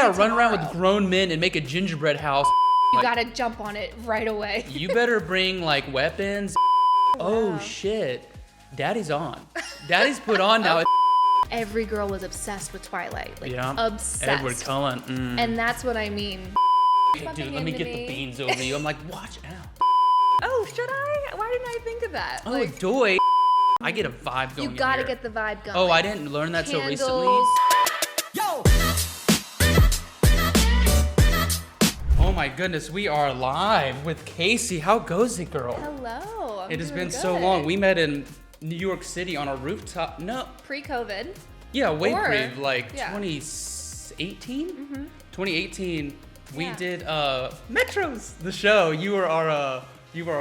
gotta run around tomorrow. with grown men and make a gingerbread house. You Like, gotta jump on it right away. you better bring like weapons. Oh shit. Daddy's on. Daddy's put on now. Every girl was obsessed with Twilight. Like, Yeah. obsessed. Edward Cullen. And that's what I mean. Hey, dude, let me get the beans over you. I'm like, watch out. Oh, should I? Why didn't I think of that? Oh, doy. I get a vibe going. You gotta in here. get the vibe going. Oh, I didn't learn that so recently. Candles. Yo! Oh my goodness, we are live with Casey. How goes it, girl? Hello. I'm It has doing been so good. long. We met in New York City on a rooftop. No, Pre-COVID. yeah, way Or- pre, like yeah. 2018? Mm-hmm. 2018, we Yeah. did Metros, the show. You were our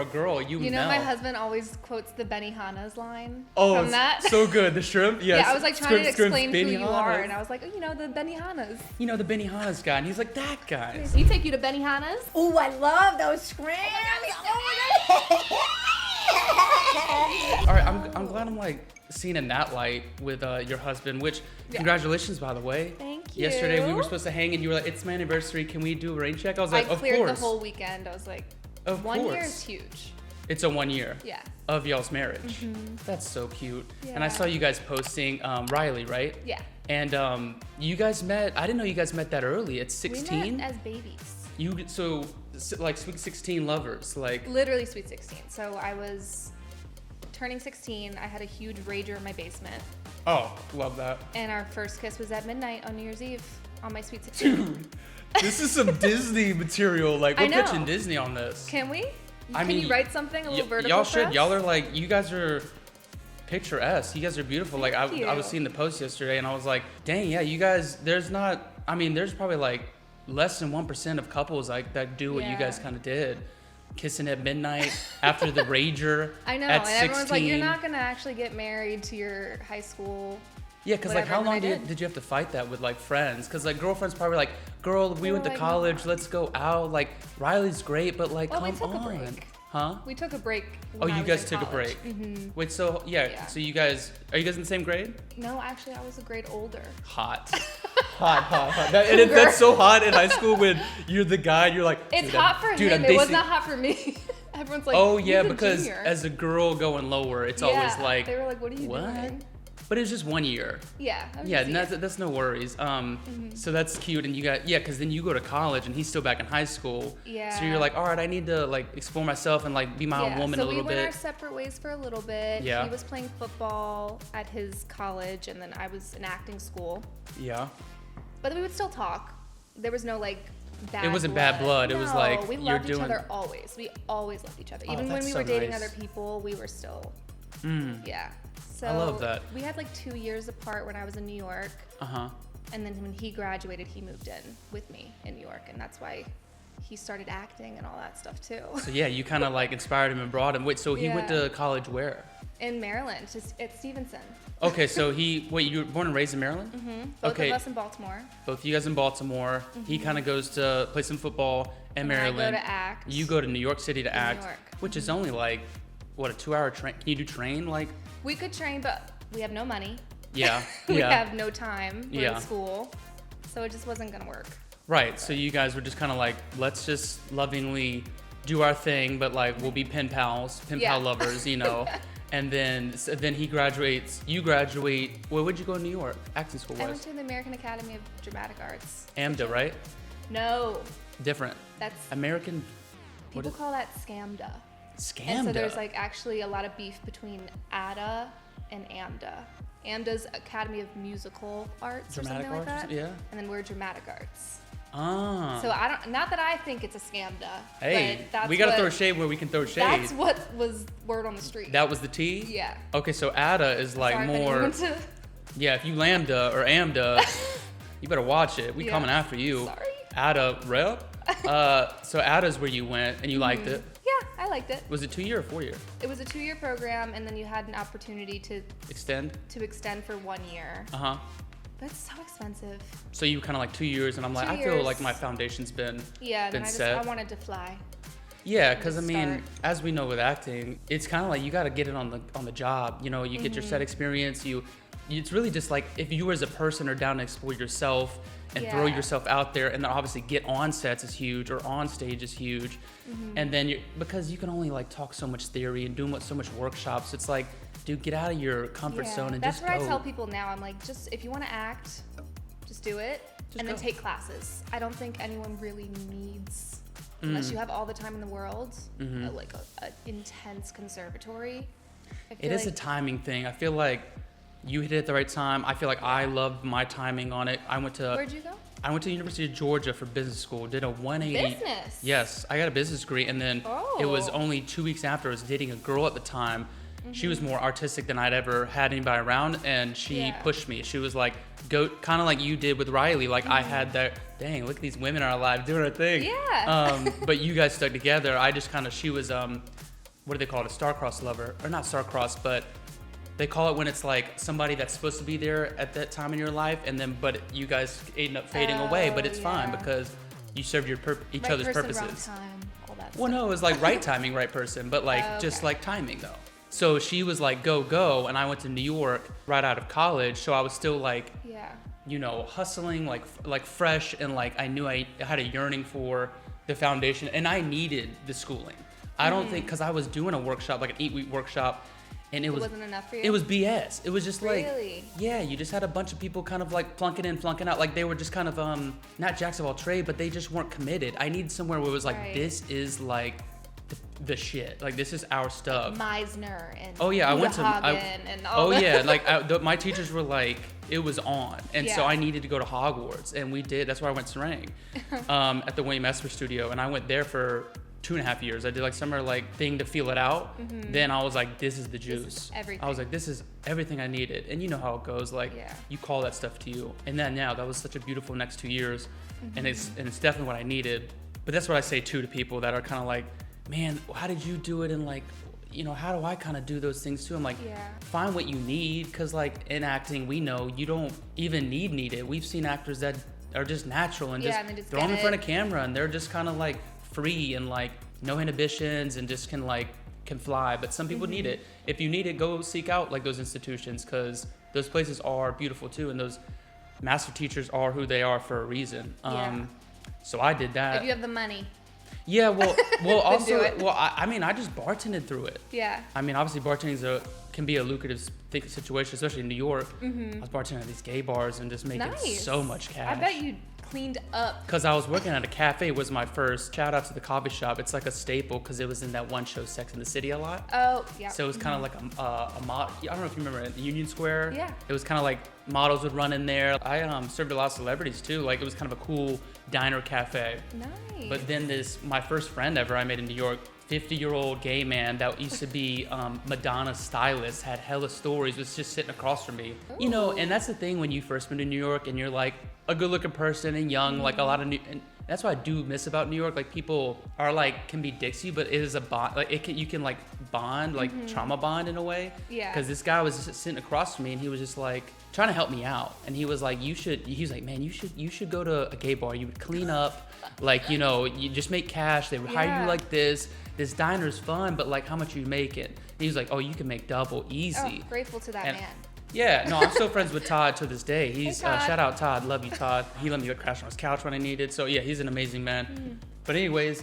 girl. You You know, Mel. my husband always quotes the Benihana's line Oh, from it's that. so good. The shrimp, yes. Yeah, I was like trying to Scrimp, explain who you are, Benihanas. and I was like, oh, you know, the Benihanas. You know, the Benihana's guy, and he's like, that guy. He take you to Benihana's? Ooh, I love those scrimps. All right, I'm glad I'm like seen in that light with your husband, which congratulations, by the way. Thank you. Yesterday we were supposed to hang and you were like, it's my anniversary, can we do a rain check? I was I like, of cleared course. the whole weekend. I was like, Of 1 year course. is huge. It's a 1 year Yeah. of y'all's marriage. That's so cute. And I Yeah. saw you guys posting Riley, right? Yeah. And you guys met, I didn't know you guys met that early. It's We 16? met as babies. Like sweet 16 lovers, like. Literally sweet 16. So I was turning 16. I had a huge rager in my basement. Oh, love that. And our first kiss was at midnight on New Year's Eve on my sweet 16. Dude, this is some Disney material. Like, I we're know. pitching Disney on this. Can we? I Can mean, you write something a little vertical y'all for should. us? Y'all are like, you guys are picturesque. You guys are beautiful. Like, I Thank you. was seeing the post yesterday and I was like, dang, yeah, you guys, there's probably like less than 1% of couples like that do what you Yeah. guys kind of did. Kissing at midnight after the rager. I know, at and 16. everyone's like, you're not gonna actually get married to your high school. Yeah, because like, whatever, how and I long did. did you have to fight that with like friends? Because like girlfriends probably like, girl, we They went were to like, college, no. let's go out. Like Riley's great, but like, Well, we come took a on, break. huh? We took a break. Oh, when I you was guys in took a college. break. Mhm. Wait, so yeah, Yeah. so you guys, are you guys in the same grade? No, actually, I was a grade older. Hot. hot. That's so hot in high school when you're the guy, you're like, It's dude, hot for dude, him. I'm It was basic- not hot for me. Everyone's like, Oh yeah, "He's a because junior." as a girl going lower, it's always Yeah, like, they were like, what are you what? doing? But it was just 1 year. Yeah. I was Yeah, just- and that's no worries. So that's cute, and you got because then you go to college, and he's still back in high school. Yeah. So you're like, all right, I need to like explore myself and like be my own woman so a little we went our bit. separate ways for a little bit. Yeah. He was playing football at his college, and then I was in acting school. Yeah. But we would still talk. There was no like bad It wasn't bad blood, it was No, like, we you're loved doing- each other always. We always loved each other. Oh, Even when that's we so were dating nice. other people, we were still, yeah. So love that. We had like 2 years apart when I was in New York. Uh-huh. And then when he graduated, he moved in with me in New York. And that's why he started acting and all that stuff too. So yeah, you kind of like inspired him and brought him. Wait, so he went Yeah. to college where? In Maryland, just at Stevenson. Okay, so you were born and raised in Maryland? Both Okay. of us in Baltimore. Both you guys in Baltimore. He kind of goes to play some football in And then I go Maryland. to act. You go to New York City to act, York. which is only like, what, a 2-hour train? Can you do train? Like, We could train, but we have no money. yeah, We yeah. have no time. We're Yeah. in school. So it just wasn't going to work. Right, so you guys were just kind of like, let's just lovingly do our thing, but like, we'll be pen pals, pen Yeah. pal lovers, you know? And then he graduates, you graduate, where would you go in New York? Acting school I went was? to the American Academy of Dramatic Arts. AMDA, right? No, Different. that's, American, people call that SCAMDA. SCAMDA. And so there's like actually a lot of beef between ADA and AMDA. AMDA's Academy of Musical Arts Dramatic or something arts, like that. yeah. And then we're Dramatic Arts. Ah. So I don't, not that I think it's a SCAMDA. Hey, but that's we gotta what, throw shade where we can throw shade. That's what was word on the street. That was the T? Yeah. Okay, so ADA is like Sorry if more, anyone to- yeah, if you Lambda or AMDA, you better watch it. We Yeah. coming after you. Sorry. ADA rep? So ADA's where you went and you liked it. Yeah, I liked it. Was it 2 year or 4 year? It was a 2-year program, and then you had an opportunity to Extend? extend for 1 year. Uh-huh. But it's so expensive. So you kind of like 2 years and I'm like, 2 I feel years. like my foundation's been Yeah, then set. I wanted to fly. Yeah, because I Just mean, start. as we know with acting, it's kind of like you got to get it on the job. You know, you get your Mm-hmm. set experience, you it's really just like if you as a person are down to explore yourself and throw yourself out there, and then obviously get on sets is huge, or on stage is huge. And then because you can only like talk so much theory and do so much workshops, it's like, dude, get out of your comfort zone and that's just what go. I tell people now. I'm like, just if you want to act, just do it, and then take classes. I don't think anyone really needs, unless you have all the time in the world, like a intense conservatory. It is a timing thing. I feel like you hit it at the right time. I feel like I loved my timing on it. Where'd you go? I went to the University of Georgia for business school. Did a 180. Business? Yes, I got a business degree, and then it was only 2 weeks after I was dating a girl at the time. She was more artistic than I'd ever had anybody around, and she pushed me. She was like, go, kind of like you did with Riley. Like I had that, dang, look at these women are alive doing her thing. Yeah. But you guys stuck together. I just kind of, she was, what do they call it? A star-crossed lover, or not star-crossed, but they call it when it's like somebody that's supposed to be there at that time in your life, and then but you guys end up fading away. But it's fine because you served your each right other's person, purposes. Wrong time, all that Well, stuff. no, it was like right timing, right person, but like just like timing though. So she was like, go, and I went to New York right out of college, so I was still like, you know, hustling, like fresh, and like I knew I had a yearning for the foundation, and I needed the schooling. I don't think, because I was doing a workshop, like an 8-week workshop, and it wasn't enough for you? It was BS. It was just like, really? Yeah, you just had a bunch of people kind of like plunking in, flunking out. Like they were just kind of, not jacks of all trade, but they just weren't committed. I needed somewhere where it was like, this is like the shit. Like this is our stuff. Like Meisner and I went to, and all that. yeah, like my teachers were like, it was on. And so I needed to go to Hogwarts, and we did. That's where I went Serang, at the William Esper studio. And I went there for 2.5 years. I did like summer like thing to feel it out. Then I was like, this is the juice. This is everything. I was like, this is everything I needed. And you know how it goes. Like you call that stuff to you. And then that was such a beautiful next 2 years, and it's definitely what I needed. But that's what I say too to people that are kind of like, man, how did you do it? And like, you know, how do I kind of do those things too? I'm like, find what you need, because like in acting, we know you don't even need it. We've seen actors that are just natural and just throw them in front of camera, and they're just kind of like free and like no inhibitions and just can fly. But some people need it. If you need it, go seek out like those institutions, because those places are beautiful too, and those master teachers are who they are for a reason. So I did that. If you have the money. Yeah, well, also, I mean, I just bartended through it. Yeah. I mean, obviously, bartending can be a lucrative situation, especially in New York. I was bartending at these gay bars and just making so much cash. I bet you cleaned up. Because I was working at a cafe. Was my first. Shout out to the coffee shop. It's like a staple because it was in that one show, Sex and the City, a lot. Oh, yeah. So it was kind of like a mod. I don't know if you remember it, Union Square. Yeah. It was kind of like models would run in there. I served a lot of celebrities too. Like it was kind of a cool diner cafe. Nice. But then my first friend ever I made in New York, 50-year-old gay man that used to be Madonna's stylist, had hella stories, was just sitting across from me. Ooh. You know, and that's the thing when you first move to New York and you're like a good-looking person and young, like a lot of and that's what I do miss about New York. Like people are like, can be dicks you, but it is a bond. Like you can like bond, like trauma bond in a way. Yeah. Because this guy was just sitting across from me and he was just like trying to help me out. And he was like, he was like, man, you should go to a gay bar. You would clean up, like, you know, you just make cash. They would hire you like this. This diner's fun, but like how much are you making? And he was like, oh, you can make double easy. Oh, grateful to that man. Yeah, no, I'm still friends with Todd to this day. He's hey, Todd. Shout out Todd, love you Todd. He let me go crash on his couch when I needed. So yeah, he's an amazing man. But anyways,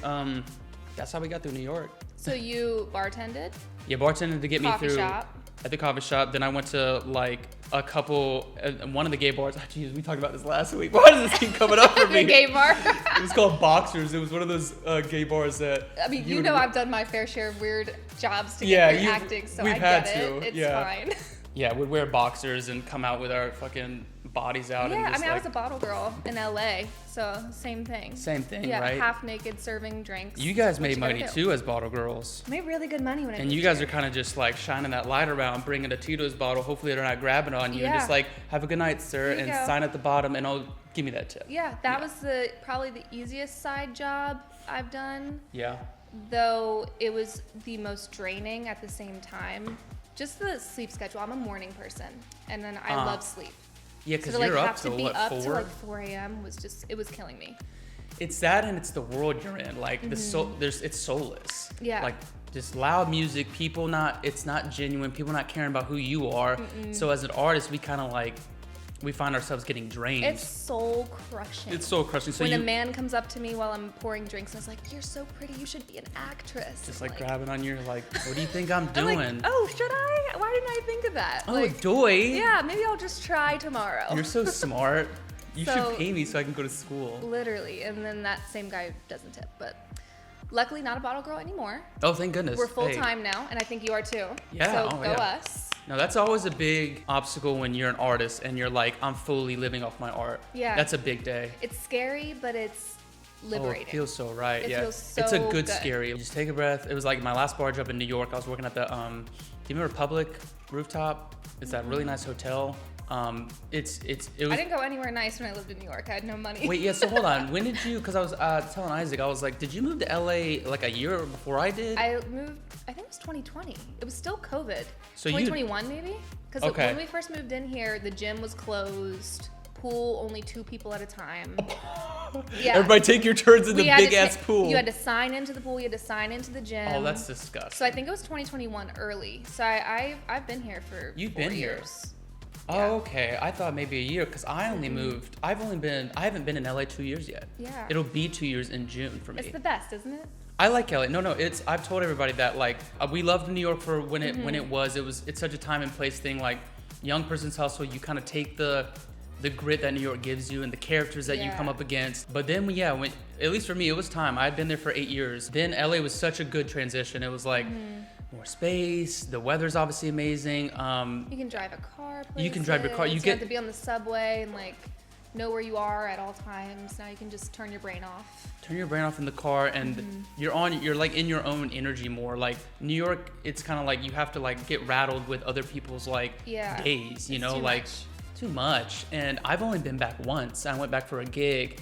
that's how we got through New York. So you bartended? Yeah, bartended to get me through shop. At the coffee shop. Then I went to like a couple, one of the gay bars. Jeez, we talked about this last week. Why does this keep coming up for me? The gay bar. It was called Boxers. It was one of those gay bars that. I mean, you know, I've done my fair share of weird jobs to get through acting, so I get it. It's fine. Yeah, we'd wear boxers and come out with our fucking bodies out. Yeah, and just I mean, I was a bottle girl in LA, so same thing. Same thing, yeah, right? half naked serving drinks. You guys made money too as bottle girls. I made really good money when I. And you guys are kind of just like shining that light around, bringing a Tito's bottle. Hopefully they're not grabbing on you. And just like, have a good night, sir, and sign at the bottom, and I'll give me that tip. Yeah, that was probably the easiest side job I've done. Yeah. Though it was the most draining at the same time. Just the sleep schedule. I'm a morning person, and then I love sleep. Yeah, because so you're like, up till what, 4? To like 4 a.m. was just, it was killing me. It's that, and it's the world you're in. Like it's soulless. Yeah. Like just loud music. It's not genuine. People not caring about who you are. So as an artist, we kind of like, we find ourselves getting drained. It's soul crushing. It's soul crushing. So when a man comes up to me while I'm pouring drinks and is like, "You're so pretty. You should be an actress." Just like grabbing on your like, what do you think I'm doing? I'm like, oh, should I? Why didn't I think of that? Oh, like, doy. Yeah, maybe I'll just try tomorrow. You're so smart. You So- should pay me so I can go to school. Literally, and then that same guy doesn't tip, but luckily not a bottle girl anymore. Oh, thank goodness. We're full time now, and I think you are too. Yeah. So go us. No, that's always a big obstacle when you're an artist and you're like, I'm fully living off my art. Yeah. That's a big day. It's scary, but it's liberating. Oh, it feels so right. It yeah. feels so it's a good good. scary. You just take a breath. It was like my last bar job in New York. I was working at the do you remember Public Rooftop? It's that really nice hotel. It was. I didn't go anywhere nice when I lived in New York. I had no money. Wait, yeah. So hold on. When did you? Because I was telling Isaac, I was like, did you move to LA like a year before I did? I moved. I think it was 2020. It was still COVID. So 2021 maybe. Because Okay. when we first moved in here, the gym was closed. Pool only 2 people at a time. Yeah. Everybody take your turns in the We had to big ass pool. You had to sign into the pool. You had to sign into the gym. Oh, that's disgusting. So I think it was 2021 early. So I've been here for You've 4 been here? years. Oh, Yeah. okay. I thought maybe a year because I only moved. I haven't been in LA 2 years yet. Yeah. It'll be 2 years in June for me. It's the best, isn't it? I like LA. No, I've told everybody that like we loved New York for when it's such a time and place thing. Like young person's hustle. You kind of take the grit that New York gives you and the characters that you come up against. But then when at least for me it was time. I had been there for 8 years. Then LA was such a good transition. It was like more space. The weather's obviously amazing. You can drive a car. You can drive your car. You You get- have to be on the subway and like know where you are at all times. Now you can just turn your brain off. Turn your brain off in the car and you're like in your own energy more. Like New York, it's kind of like you have to like get rattled with other people's like days, you It's know, too like much. too much. And I've only been back once. I went back for a gig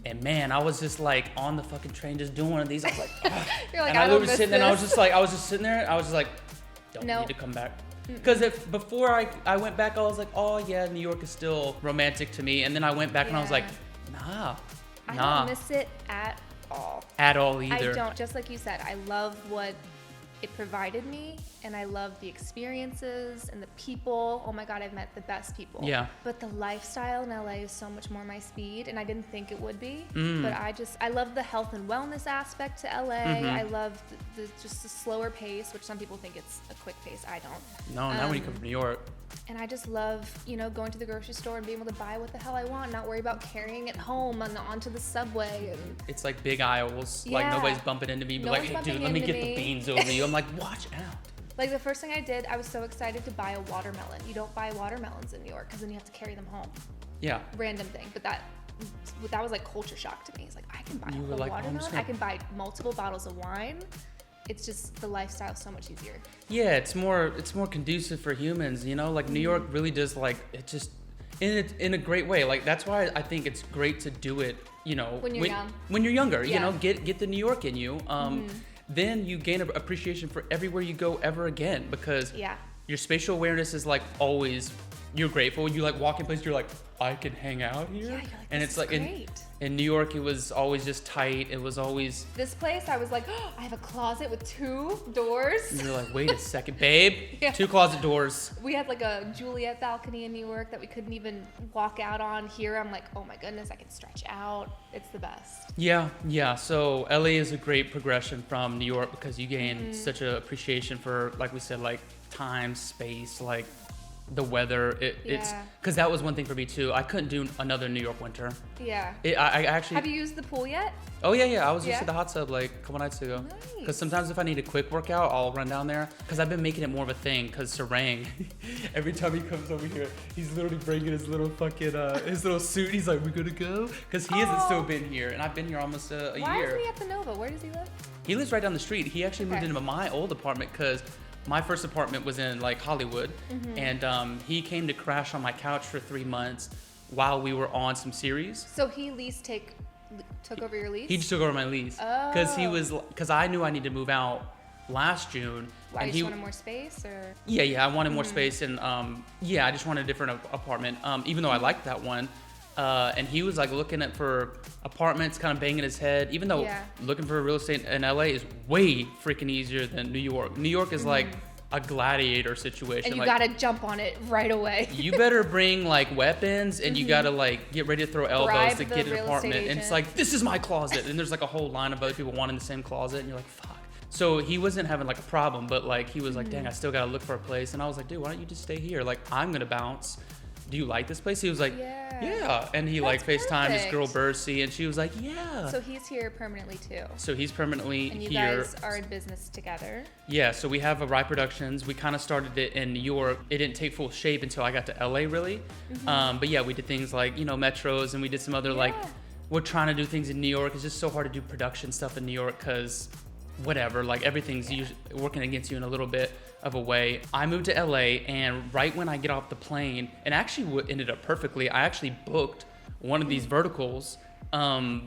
and man, I was just like on the fucking train just doing one of these. I was like, ugh. You're like, and I I don't was miss sitting there and I was this. just sitting there and I was just like, don't Nope. need to come back. Because if before I went back, I was like, oh yeah, New York is still romantic to me. And then I went back and I was like, nah. I don't miss it at all. At all either. I don't. Just like you said, I love what it provided me, and I love the experiences and the people. Oh my God, I've met the best people. Yeah. But the lifestyle in LA is so much more my speed, and I didn't think it would be. But I love the health and wellness aspect to LA. I love just the slower pace, which some people think it's a quick pace. I don't. No, not when you come from New York. And I just love, going to the grocery store and being able to buy what the hell I want, not worry about carrying it home and onto the subway. And It's like big aisles. Like Yeah. nobody's bumping into me. But No like, one's hey, dude, bumping let me into get the me. beans over you. I'm like, watch out. like the first thing I did, I was so excited to buy a watermelon. You don't buy watermelons in New York because then you have to carry them home. Yeah. Random thing, but that was like culture shock to me. It's like I can buy You a were whole like, oh, I'm watermelon. just I gonna- can buy multiple bottles of wine. It's just the lifestyle so much easier. Yeah, it's more conducive for humans, you know? Like New York really does like it just in a great way. Like that's why I think it's great to do it, When you're young. When you're younger, Yeah. get the New York in you. Then you gain an appreciation for everywhere you go ever again because Yeah. your spatial awareness is like always you're grateful. You like walk in places, you're like, I can hang out here. Yeah, you're like, and this it's is like great. in New York it was always just tight. It was always This place, I was like, oh, I have a closet with 2 doors. you're like, wait a second, babe. Yeah. 2 closet doors. We had like a Juliet balcony in New York that we couldn't even walk out on. Here, I'm like, oh my goodness, I can stretch out. It's the best. Yeah. So LA is a great progression from New York because you gain such an appreciation for, like we said, like time, space, like the weather. It's Yeah. because that was one thing for me too. I couldn't do another New York winter. Yeah. I actually. Have you used the pool yet? Oh yeah. I was just Yeah? at the hot tub like a couple nights ago. Nice. Because sometimes if I need a quick workout, I'll run down there. Because I've been making it more of a thing. Because Sarang, every time he comes over here, he's literally bringing his little fucking his little suit. He's like, "We gonna go?" Because he hasn't still been here, and I've been here almost a Why year. isn't he at the Nova? Where does he live? He lives right down the street. He actually moved Okay. into my old apartment because my first apartment was in like Hollywood, and he came to crash on my couch for 3 months while we were on some series. So he took over your lease? He just took over my lease because I knew I needed to move out last June. Why, and you just wanted more space or? Yeah, I wanted more space and I just wanted a different apartment. Even though I liked that one, And he was like looking for apartments, kind of banging his head, even though looking for real estate in LA is way freaking easier than New York. New York is like a gladiator situation. And you like, gotta jump on it right away. You better bring like weapons, and you gotta like get ready to throw elbows Bribe to the get an real apartment. estate And it's agent. like, this is my closet. And there's like a whole line of other people wanting the same closet. And you're like, fuck. So he wasn't having like a problem, but like he was like, dang, I still gotta look for a place. And I was like, dude, why don't you just stay here? Like, I'm gonna bounce. Do you like this place? He was like, yeah. And he like FaceTimed his girl Bercy, and she was like, yeah. So he's here permanently too. So he's permanently and you here. guys are in business together. Yeah, so we have Rye Productions. We kind of started it in New York. It didn't take full shape until I got to LA, really. But yeah, we did things like, metros, and we did some other like, we're trying to do things in New York. It's just so hard to do production stuff in New York because whatever, like everything's usually working against you in a little bit of a way. I moved to LA, and right when I get off the plane, and actually what ended up perfectly, I actually booked one of these verticals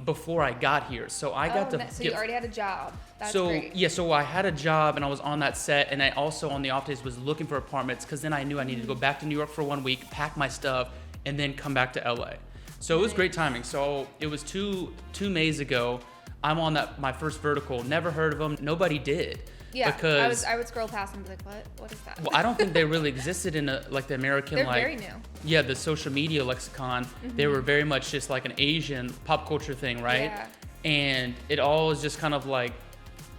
before I got here. So I got to So you already had a job. That's so great. yeah, so I had a job, and I was on that set, and I also on the off days was looking for apartments, because then I knew I needed to go back to New York for 1 week, pack my stuff, and then come back to LA. So it was great timing. So it was two Mays ago. I'm on my first vertical. Never heard of them. Nobody did. Yeah, because I would scroll past and be like, what is that? Well, I don't think they really existed in the American They're like very new. Yeah, the social media lexicon. They were very much just like an Asian pop culture thing, right? Yeah. And it all is just kind of like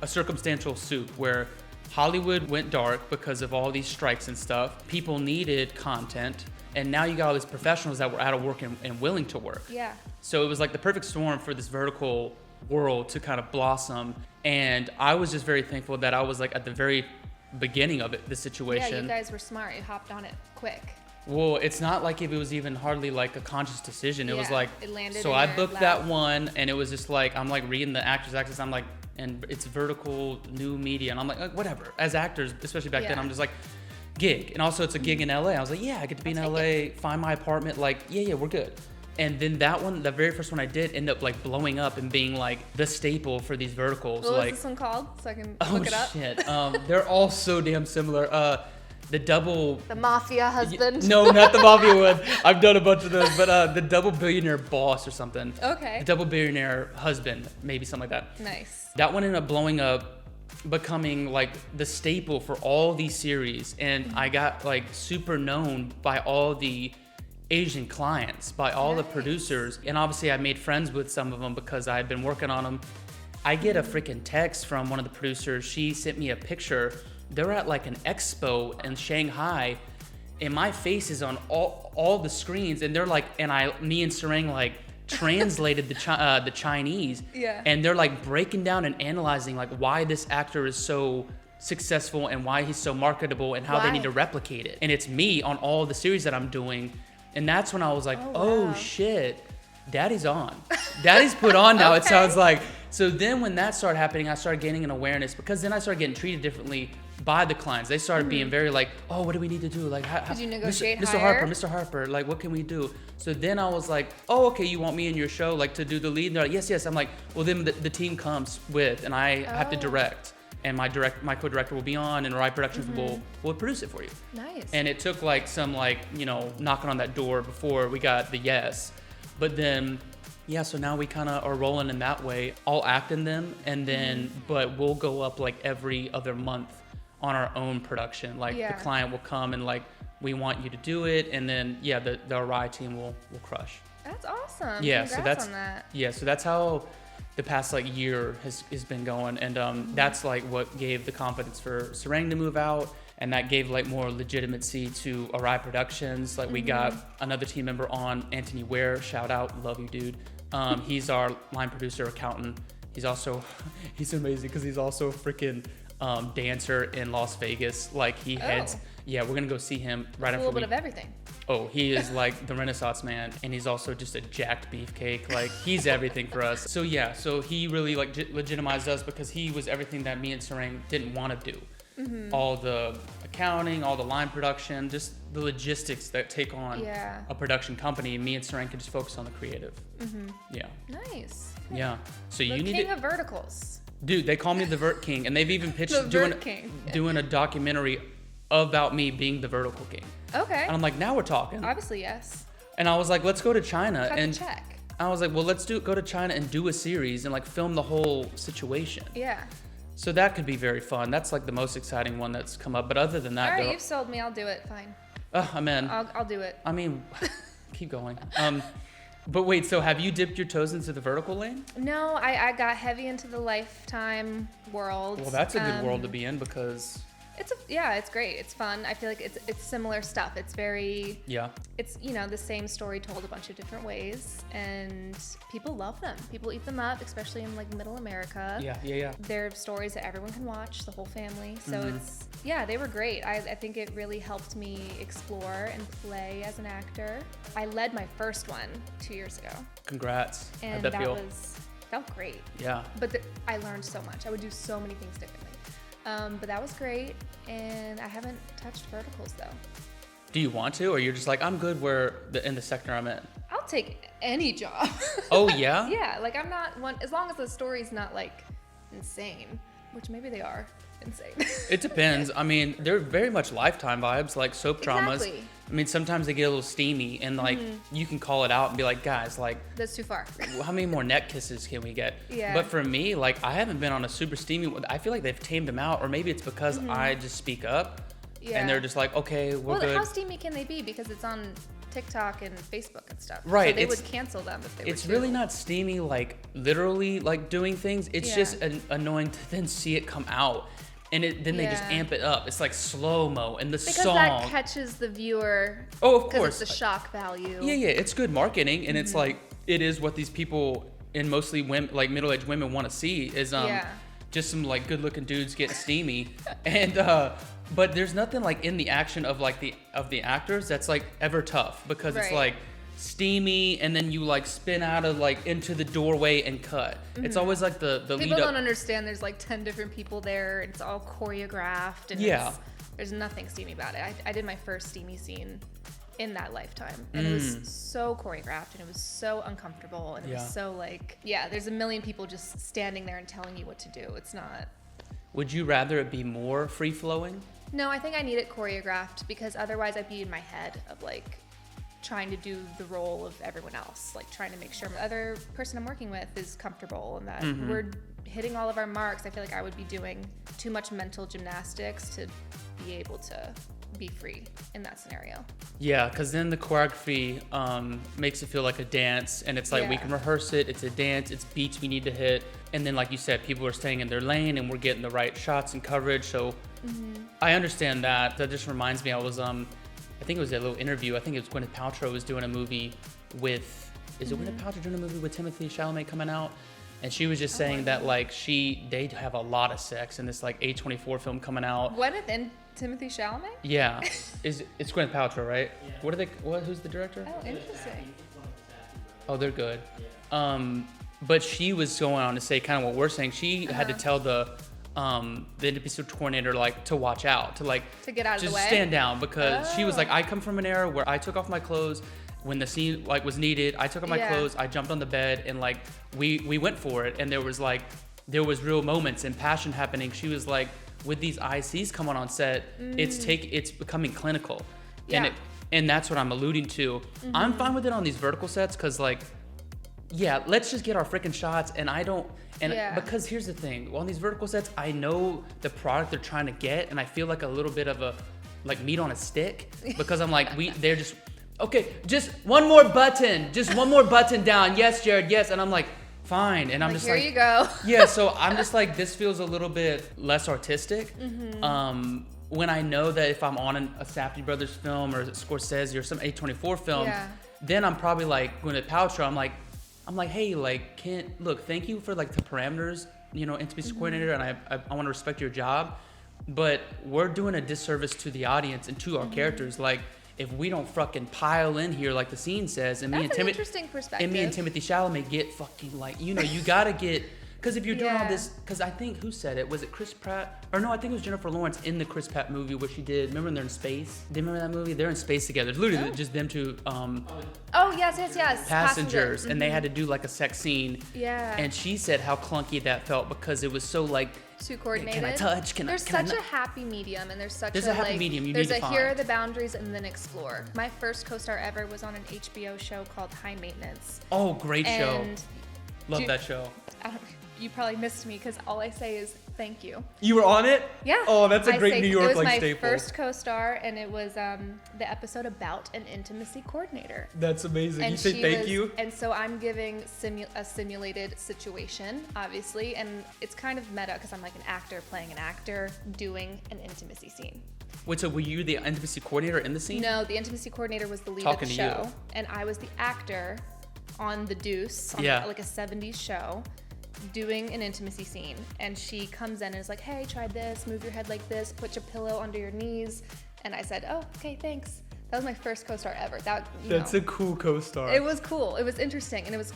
a circumstantial soup where Hollywood went dark because of all these strikes and stuff. People needed content, and now you got all these professionals that were out of work and willing to work. Yeah. So it was like the perfect storm for this vertical world to kind of blossom. And I was just very thankful that I was like at the very beginning of the situation. Yeah, you guys were smart. You hopped on it quick. Well, it's not like if it was even hardly like a conscious decision. It was like, it landed so in I your booked lap. that one, and it was just like, I'm like reading the actors access. I'm like, and it's vertical new media. And I'm like whatever. As actors, especially back then, I'm just like, gig. And also it's a gig in LA. I was like, yeah, I get to be in LA, find my apartment. Like, yeah, we're good. And then that one, the very first one I did, ended up like blowing up and being like the staple for these verticals. What like, was this one called? So I can look it up. Oh shit. They're all so damn similar. The Mafia husband. No, not the Mafia one. I've done a bunch of those, but the double billionaire boss or something. Okay. The double billionaire husband, maybe something like that. Nice. That one ended up blowing up, becoming like the staple for all these series, and I got like super known by all the Asian clients, by all the producers, and obviously I made friends with some of them because I had been working on them. I get a freaking text from one of the producers. She sent me a picture. They're at like an expo in Shanghai, and my face is on all the screens, and they're like, and me and Sarang like translated the Chinese, and they're like breaking down and analyzing like why this actor is so successful and why he's so marketable and how they need to replicate it. And it's me on all the series that I'm doing. And that's when I was like, oh shit, Daddy's on. Daddy's put on now, it sounds like. So then when that started happening, I started gaining an awareness, because then I started getting treated differently by the clients. They started being very like, oh, what do we need to do? Like, did you negotiate Mr. Harper, like, what can we do? So then I was like, oh, okay, you want me in your show, like, to do the lead? And they're like, yes. I'm like, well, then the team comes with, and I have to direct. And my co-director will be on, and Rye Productions will produce it for you. Nice. And it took like some knocking on that door before we got the yes. But then, yeah, so now we kind of are rolling in that way. I'll act in them, and then, but we'll go up like every other month on our own production. Like the client will come and like, we want you to do it, and then the Rye team will crush. That's awesome. Yeah, Congrats on that. Yeah, so that's how the past like year has been going, and that's like what gave the confidence for Sarang to move out, and that gave like more legitimacy to Rye Productions. Like we got another team member on, Anthony Ware, shout out, love you dude. He's our line producer, accountant. He's amazing because he's also a freaking dancer in Las Vegas. Like he heads, we're gonna go see him right after. A little bit of everything. Oh, he is like the Renaissance man, and he's also just a jacked beefcake. Like he's everything for us. So yeah, so he really like legitimized us because he was everything that me and Sarang didn't want to do. All the accounting, all the line production, just the logistics that take on a production company. Me and Sarang could just focus on the creative. Yeah. Nice. Yeah. So the you need king of verticals. Dude, they call me the Vert King, and they've even pitched doing a documentary about me being the vertical king. Okay. And I'm like, now we're talking. Obviously, yes. And I was like, let's go to China. Cut and the check. I was like, well, let's go to China and do a series and like film the whole situation. Yeah. So that could be very fun. That's like the most exciting one that's come up. But other than that, all right, you've sold me. I'll do it. Fine. I'm in. I'll do it. I mean, keep going. But wait, so have you dipped your toes into the vertical lane? No, I got heavy into the Lifetime world. Well, that's a good world to be in because it's great. It's fun. I feel like it's similar stuff. It's very It's the same story told a bunch of different ways, and people love them. People eat them up, especially in like Middle America. Yeah. They're stories that everyone can watch, the whole family. So they were great. I think it really helped me explore and play as an actor. I led my first one 2 years ago. Congrats. And that felt great. Yeah. But I learned so much. I would do so many things differently. But that was great, and I haven't touched verticals though. Do you want to, or you're just like, I'm good in the sector I'm in? I'll take any job. Oh yeah? Yeah, like I'm not one, as long as the story's not like insane, which maybe they are insane. It depends. I mean, they're very much Lifetime vibes, like soap dramas. Exactly. I mean, sometimes they get a little steamy, and like you can call it out and be like, guys, like that's too far. How many more neck kisses can we get? Yeah. But for me, like I haven't been on a super steamy one. I feel like they've tamed them out, or maybe it's because I just speak up, and they're just like, okay, we're good. How steamy can they be? Because it's on TikTok and Facebook and stuff. Right. So they would cancel them if they were It's really not steamy, like literally like doing things. It's just annoying to then see it come out. And then they just amp it up. It's like slow-mo and the because song. That catches the viewer. Oh, of course. It's the shock value. Yeah. It's good marketing, and it's like it is what these people and mostly women, like middle-aged women, want to see is just some like good-looking dudes getting steamy, and but there's nothing like in the action of like the actors that's like ever tough because it's like steamy, and then you like spin out of like into the doorway and cut. It's always like the people lead up. don't understand there's like 10 different people there. It's all choreographed, and there's nothing steamy about it. I did my first steamy scene in that Lifetime, and it was so choreographed, and it was so uncomfortable, and it was so like there's a million people just standing there and telling you what to do. It's not. Would you rather it be more free flowing? No, I think I need it choreographed, because otherwise I'd be in my head of like trying to do the role of everyone else, like trying to make sure the other person I'm working with is comfortable and that we're hitting all of our marks. I feel like I would be doing too much mental gymnastics to be able to be free in that scenario. Yeah, because then the choreography makes it feel like a dance, and it's like we can rehearse it. It's a dance. It's beats we need to hit, and then like you said, people are staying in their lane, and we're getting the right shots and coverage. So I understand that. That just reminds me, I was I think it was a little interview. I think it was Gwyneth Paltrow was doing a movie with. Is it Gwyneth Paltrow doing a movie with Timothée Chalamet coming out? And she was just saying that like they have a lot of sex in this like A24 film coming out. Gwyneth and Timothée Chalamet? Yeah, it's Gwyneth Paltrow, right? Yeah. Who's the director? Oh, interesting. Oh, they're good. But she was going on to say kind of what we're saying. She had to tell the episode coordinator like to watch out, to get out of the way, just stand down, because she was like, I come from an era where I took off my clothes when the scene like was needed. I took off my clothes, I jumped on the bed, and like we went for it, and there was real moments and passion happening. She was like, with these ICs coming on set, it's becoming clinical, and that's what I'm alluding to. I'm fine with it on these vertical sets, because like let's just get our freaking shots, and because here's the thing, on these vertical sets, I know the product they're trying to get, and I feel like a little bit of a like meat on a stick, because I'm like they're just okay, just one more button down, yes Jared, yes, and I'm like fine, and I'm just here like, you go. Yeah, so I'm just like, this feels a little bit less artistic. When I know that if I'm on a Safdie Brothers film or Scorsese or some A24 film, then I'm probably like Gwyneth Paltrow. I'm like, hey, like, thank you for like the parameters, intimacy coordinator, and I want to respect your job, but we're doing a disservice to the audience and to our characters. Like, if we don't fucking pile in here like the scene says, and That's an interesting perspective. And me and Timothée Chalamet get fucking like, you gotta get, Because if you're doing all this, because I think, who said it? Was it Chris Pratt? Or no, I think it was Jennifer Lawrence in the Chris Pratt movie where she did, remember when they're in space? Do you remember that movie? They're in space together. It's literally just them two yes. passengers, and they had to do like a sex scene. Yeah. And she said how clunky that felt because it was so like, too coordinated. Can I touch? There's such a happy medium, and there's a happy medium you need to find. There's a here are the boundaries and then explore. My first co-star ever was on an HBO show called High Maintenance. Oh, great show. Love that show. You probably missed me because all I say is thank you. You were on it? Yeah. Oh, that's a great New York like staple. It was my first co-star, and it was the episode about an intimacy coordinator. That's amazing. And you say thank you? And so I'm giving a simulated situation, obviously, and it's kind of meta because I'm like an actor playing an actor doing an intimacy scene. Wait, so were you the intimacy coordinator in the scene? No, the intimacy coordinator was the lead Talking of the show, and I was the actor on The Deuce, on like a 70s show, doing an intimacy scene. And she comes in and is like, hey, try this, move your head like this, put your pillow under your knees. And I said, oh, okay, thanks. That was my first co-star ever. That's a cool co-star. It was cool. It was interesting. And it was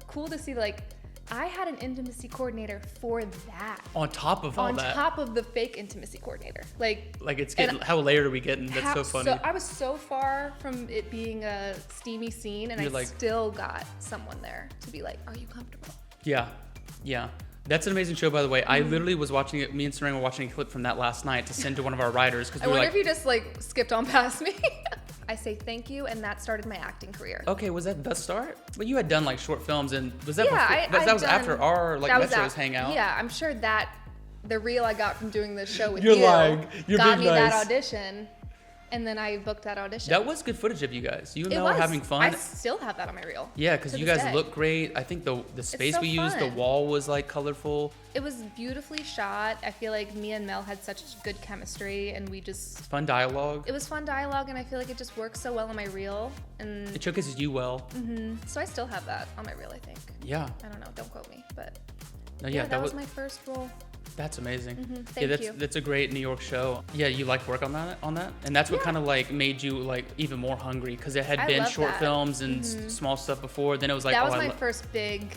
cool to see, like, I had an intimacy coordinator for that. On top of all that. On top of the fake intimacy coordinator. Like it's getting, how layered are we getting? That's so funny. So I was so far from it being a steamy scene, and I still got someone there to be like, are you comfortable? Yeah. That's an amazing show, by the way. I literally was watching it. Me and Serena were watching a clip from that last night to send to one of our writers. I wonder if you just like skipped on past me. I say thank you, and that started my acting career. Okay, was that the start? Well, you had done like short films, and was that before? That was after our like Metros hangout. Yeah, I'm sure that the reel I got from doing this show with You're got being me nice. that audition. And then I booked that audition. That was good footage of you guys. You know, having fun. I still have that on my reel. Yeah, because you guys look great. I think the space we used, the wall was like colorful. It was beautifully shot. I feel like me and Mel had such good chemistry, and we just fun dialogue. It was fun dialogue, and I feel like it just works so well on my reel. And it showcases you well. So I still have that on my reel, I think. Yeah. I don't know. Don't quote me, but that was my first role. That's amazing. Thank you. That's a great New York show. Yeah, you like work on that, and that's what kind of like made you like even more hungry because it had been short films and small stuff before. Then it was like that was my first big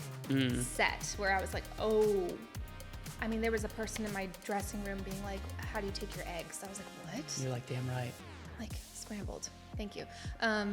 set where I was like, oh. I mean, there was a person in my dressing room being like, how do you take your eggs? I was like, what? You're like, damn right. Like scrambled. Thank you.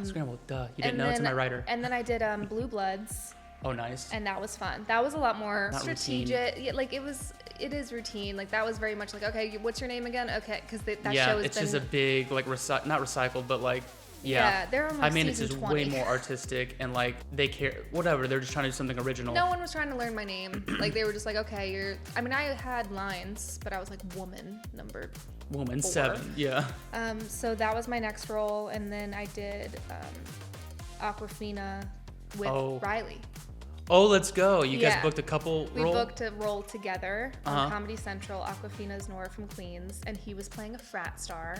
Scrambled. Duh. You didn't know it's in my writer. And then I did Blue Bloods. Oh, nice. And that was fun. That was a lot more Not strategic. Yeah, like it is routine. Like that was very much like, okay, what's your name again? Okay, because that show has it's just a big like not recycled, but like they're on like it's just 20. way more artistic and like they care whatever. They're just trying to do something original. No one was trying to learn my name. Like they were just like, okay, I mean, I had lines, but I was like woman 4. 7. Yeah. So that was my next role, and then I did Aquafina with Riley. Oh, let's go. You guys booked a couple We booked a role together on Comedy Central. Aquafina's Nora from Queens, and he was playing a frat star.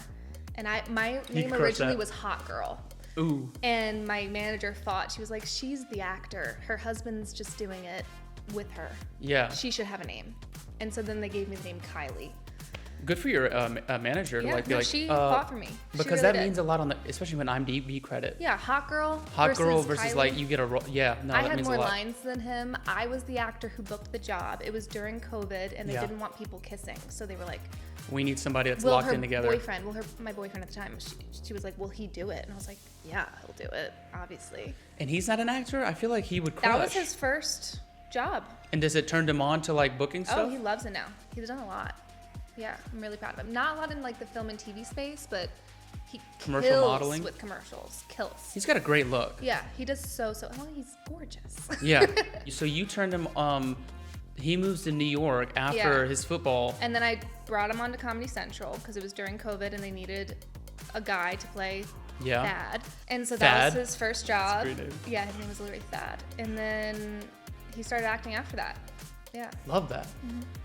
And my name originally was Hot Girl. Ooh. And my manager thought, she was like, she's the actor. Her husband's just doing it with her. Yeah. She should have a name. And so then they gave me the name Kylie. Good for your manager to be like. She fought for me. Because that means a lot especially when IMDb credit. Yeah, hot girl versus like you get a role. Yeah, no, I that had means more a lot. lines than him. I was the actor who booked the job. It was during COVID, and they didn't want people kissing, so they were like, we need somebody that's locked in together. My boyfriend at the time, she was like, will he do it? And I was like, yeah, he'll do it, obviously. And he's not an actor? I feel like he would crush. That was his first job. And does it turn him on to like booking stuff? Oh, he loves it now. He's done a lot. Yeah, I'm really proud of him. Not a lot in like the film and TV space, but he kills modeling with commercials. Kills. He's got a great look. Yeah, he does so. Oh, he's gorgeous. Yeah. So you turned him. He moves to New York after his football. And then I brought him onto Comedy Central because it was during COVID and they needed a guy to play Thad. And so that was his first job. That's a great name. Yeah, his name was literally Thad. And then he started acting after that. Yeah. Love that.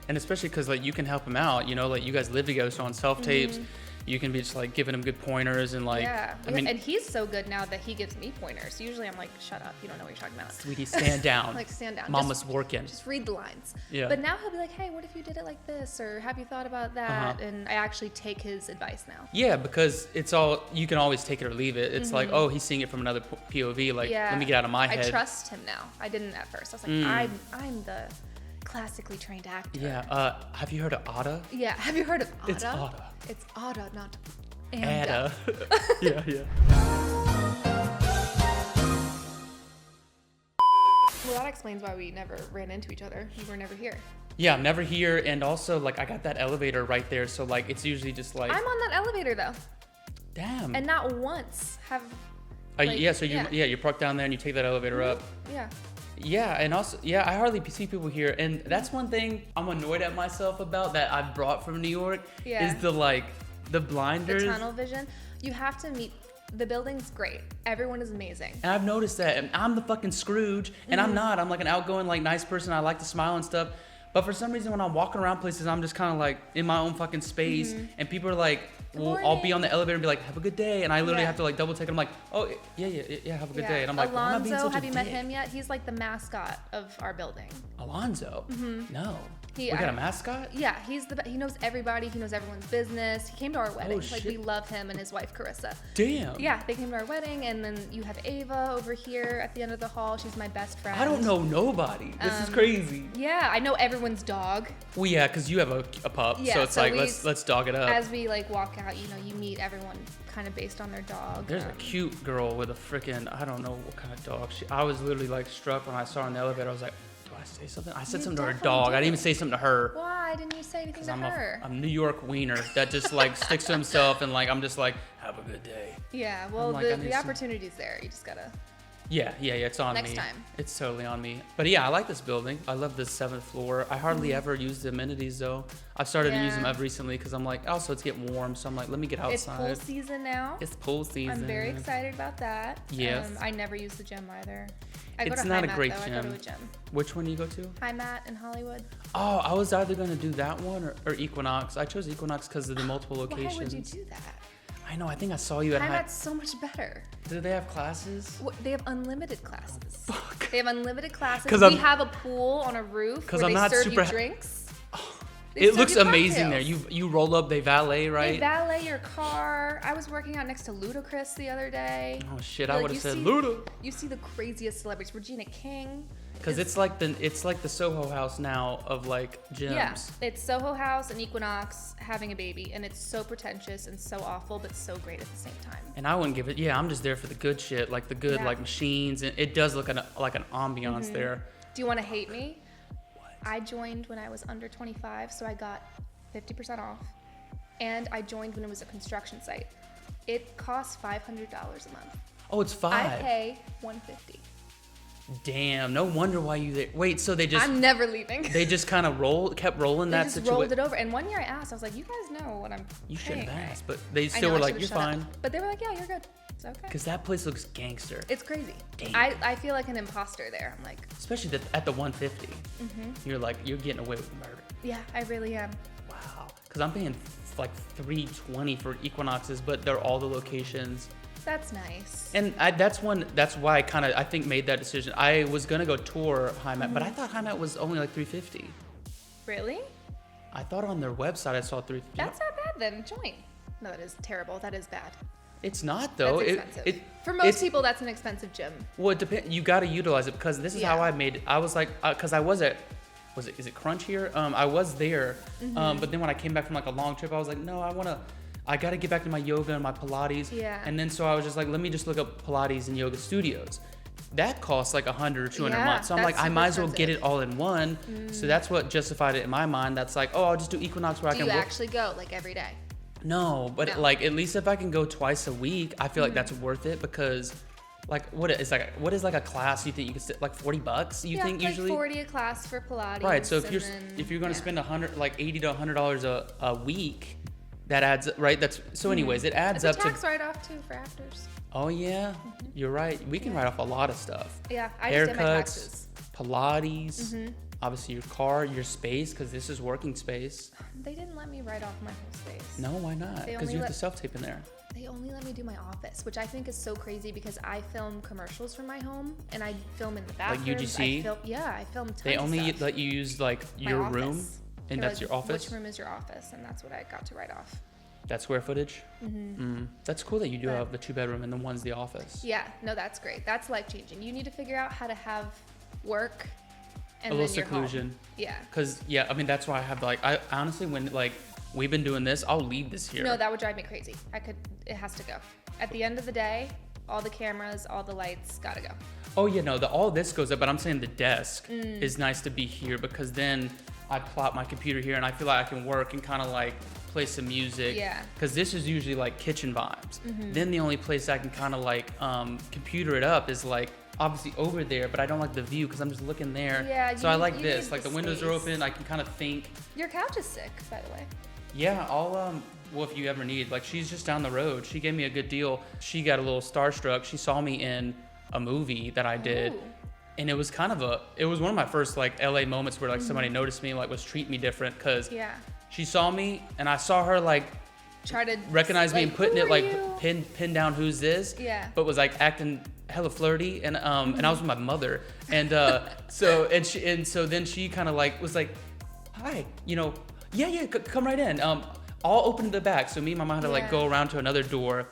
And especially because like you can help him out, you know, like you guys live together, so on self-tapes, you can be just like giving him good pointers and like, I mean, and he's so good now that he gives me pointers. Usually I'm like, shut up, you don't know what you're talking about. Sweetie, stand down. Like, stand down. Mama's working. Just read the lines. Yeah. But now he'll be like, hey, what if you did it like this? Or have you thought about that? And I actually take his advice now. Yeah, because you can always take it or leave it. It's like, oh, he's seeing it from another POV. Like, let me get out of my head. I trust him now. I didn't at first. I was like, I'm the classically trained actor. Yeah. Have you heard of Ada? Yeah. Have you heard of Ada? It's Ada. It's Ada, not Ada. Yeah. Well, that explains why we never ran into each other. You were never here. Yeah, I'm never here, and also like I got that elevator right there, so like it's usually just like. I'm on that elevator though. Damn. And not once have. You park down there and you take that elevator up. Yeah. Yeah, and also, I hardly see people here, and that's one thing I'm annoyed at myself about that I brought from New York. Yeah. Is the blinders. The tunnel vision. You have to meet. The building's great. Everyone is amazing. And I've noticed that, and I'm the fucking Scrooge, and I'm not. I'm like an outgoing, like nice person. I like to smile and stuff. But for some reason, when I'm walking around places, I'm just kind of like in my own fucking space, and people are like, I'll be on the elevator and be like, have a good day, and I literally have to like double take. I'm like, oh yeah, have a good day, and I'm like, Alonzo, I'm not being such have you met dick. him yet? He's like the mascot of our building. Alonzo? No. We got a mascot? Yeah, he knows everybody. He knows everyone's business. He came to our wedding. Oh, like shit. we love him and his wife Carissa. Damn. Yeah, they came to our wedding, and then you have Ava over here at the end of the hall. She's my best friend. I don't know nobody. This is crazy. Yeah, I know everyone's dog. Well, yeah, because you have a pup, Yeah, so it's so like we- let's dog it up. As we like walk out, you meet everyone kind of based on their dog. There's a cute girl with a freaking, I don't know what kind of dog. I was literally like struck when I saw her in the elevator. I was like, do I say something? I said something to her definitely dog. did. I didn't even say something to her. Why didn't you say anything to her? I'm New York wiener that just like sticks to himself, and like I'm just like, have a good day. Yeah, well, like, I need the some- opportunity's there. You just gotta. Yeah, it's on Next me. time. It's totally on me. But yeah, I like this building. I love this 7th floor. I hardly ever use the amenities though. I've started to use them up recently because I'm like, also it's getting warm, so I'm like, let me get outside. It's pool season now. It's pool season. I'm very excited about that. Yes. I never use the gym either. I go It's to not High a Mat, great though. gym. I go to a gym. Which one do you go to? High Mat in Hollywood. Oh, I was either going to do that one or Equinox. I chose Equinox because of the multiple locations. Why would you do that? I know. I think I saw you at High Mat's so much better. Do they have classes? They have unlimited classes. Fuck. They have unlimited classes. 'Cause We have a pool on a roof where I'm they not serve super you drinks. They It serve looks you amazing cocktails. there. You roll up, they valet, right? They valet your car. I was working out next to Ludacris the other day. Oh shit! Like, I would have you said see- Luda. You see the craziest celebrities. Regina King. Because it's like the Soho House now of like gyms. Yeah, it's Soho House and Equinox having a baby, and it's so pretentious and so awful, but so great at the same time. And I wouldn't give it. Yeah, I'm just there for the good shit, like the good like machines, and it does look like an ambiance there. Do you want to hate me? What? I joined when I was under 25, so I got 50% off, and I joined when it was a construction site. It costs $500 a month. Oh, it's $5. I pay $150. Damn, no wonder why you there. Wait, so they just I'm never leaving. they just kind of kept rolling They that just situation. rolled it over. And one year I asked, I was like, you guys know what I'm You shouldn't paying, have right? asked, but they I still know, were I like, should've you're shut up. fine. But they were like, yeah, you're good. It's okay. Because that place looks gangster. It's crazy. Damn. I feel like an imposter there. I'm like, Especially at the 150. You're like, you're getting away with murder. yeah, I really am. Wow. Because I'm paying like $320 for Equinoxes, but they're all the locations. That's nice. And that's why I think made that decision. I was gonna go tour High Mat, but I thought High Mat was only like $350. Really? I thought on their website I saw $350. That's not bad then. Join. No, that is terrible. That is bad. It's not though. That's expensive. For most it's- people, that's an expensive gym. Well, it depends. You got to utilize it because this is how I made it. I was like, because I was at, is it Crunch here? I was there, but then when I came back from like a long trip, I was like, no, I got to get back to my yoga and my Pilates. Yeah. And then so I was just like, let me just look up Pilates and yoga studios. That costs like $100 or $200 a month. So I'm that's like, I super might as well get expensive. it all in one. So that's what justified it in my mind. That's like, oh, I'll just do Equinox where Do I can you work. actually go like every day? No, but No. like at least if I can go twice a week, I feel like that's worth it because like what is like a class you think you could sit like $40 you think like usually? 40 a class for Pilates. Right. So if and you're going to yeah. spend $80 to $100 a week, that adds right. That's so. Anyways, it adds It's up a tax to. write-off too for afters. Oh yeah, you're right. We can write off a lot of stuff. Yeah, I just did my Haircuts, taxes. Pilates, obviously your car, your space because this is working space. They didn't let me write off my whole space. No, why not? They Because only you have let- to self-tape in there. They only let me do my office, which I think is so crazy because I film commercials from my home and I film in the bathroom. UGC? I film tons They of only stuff. let you use like My your office. room, and They're that's like, your office. Which room is your office? And that's what I got to write off. That square footage. That's cool that you do But- have the 2-bedroom and the one's the office. Yeah, no, that's great. That's life changing. You need to figure out how to have work And a little then you're seclusion. home. Yeah. Cause I mean that's why I have like I honestly when like we've been doing this, I'll leave this here. No, that would drive me crazy. It has to go. At the end of the day, all the cameras, all the lights, gotta go. Oh yeah, no, all this goes up, but I'm saying the desk is nice to be here because then I plop my computer here and I feel like I can work and kind of like play some music. Yeah. Because this is usually like kitchen vibes. Then the only place I can kind of like computer it up is like obviously over there, but I don't like the view because I'm just looking there. Yeah. So I like this. Like the windows are space. open, I can kind of think. Your couch is sick, by the way. Yeah, I'll well if you ever need, like she's just down the road. She gave me a good deal. She got a little starstruck. She saw me in a movie that I did. Ooh. And it was kind of it was one of my first like LA moments where like somebody noticed me, like was treating me different because she saw me and I saw her like try to recognize me like, and putting who it are like you? pin down who's this. Yeah. But was like acting hella flirty and and I was with my mother and so then she kind of like was like, hi, you know, yeah, come right in. I'll open the back. So me and my mom had to like go around to another door.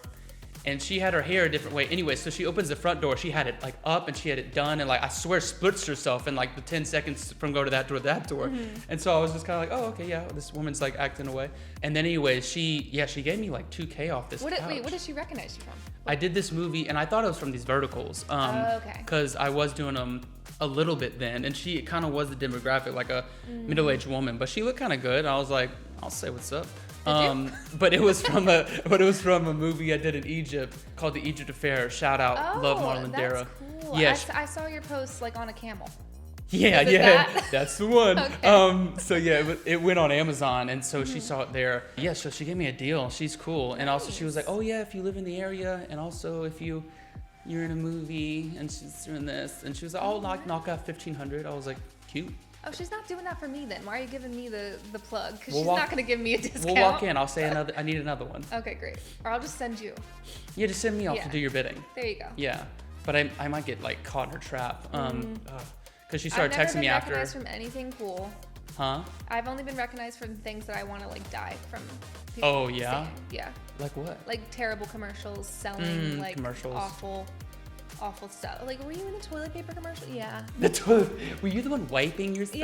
And she had her hair a different way. Anyway, so she opens the front door. She had it like up and she had it done. And like, I swear splits herself in like the 10 seconds from go to that door to that door. And so I was just kind of like, oh, okay, yeah, this woman's like acting away. And then anyway, she gave me like $2,000 off this couch. Wait, what did she recognize you from? I did this movie and I thought it was from these verticals. Okay. Cause I was doing them a little bit then. And she kind of was the demographic, like a middle-aged woman, but she looked kind of good. And I was like, I'll say what's up. But it was from a movie I did in Egypt called The Egypt Affair. Shout out, love Marlon Dara. Cool. Yes, I saw your post like on a camel. yeah, that? that's the one. Okay. So yeah, it went on Amazon, and so she saw it there. Yeah, so she gave me a deal. She's cool, and also she was like, oh yeah, if you live in the area, and also if you're in a movie, and she's doing this, and she was like, I'll knock out $1,500. I was like, cute. Oh, she's not doing that for me then. Why are you giving me the plug? Because We'll she's not going to give me a discount. We'll walk in. I'll say I need another one. Okay, great. Or I'll just send you. Yeah, just send me off to do your bidding. There you go. Yeah, but I might get like caught in her trap. Because she started texting me I've after. never been recognized from anything cool. Huh? I've only been recognized from things that I want to like die from. People Oh yeah. saying. Yeah. Like what? Like terrible commercials selling like commercials. awful stuff. Like, were you in the toilet paper commercial? Yeah. The toilet. Were you the one wiping yourself?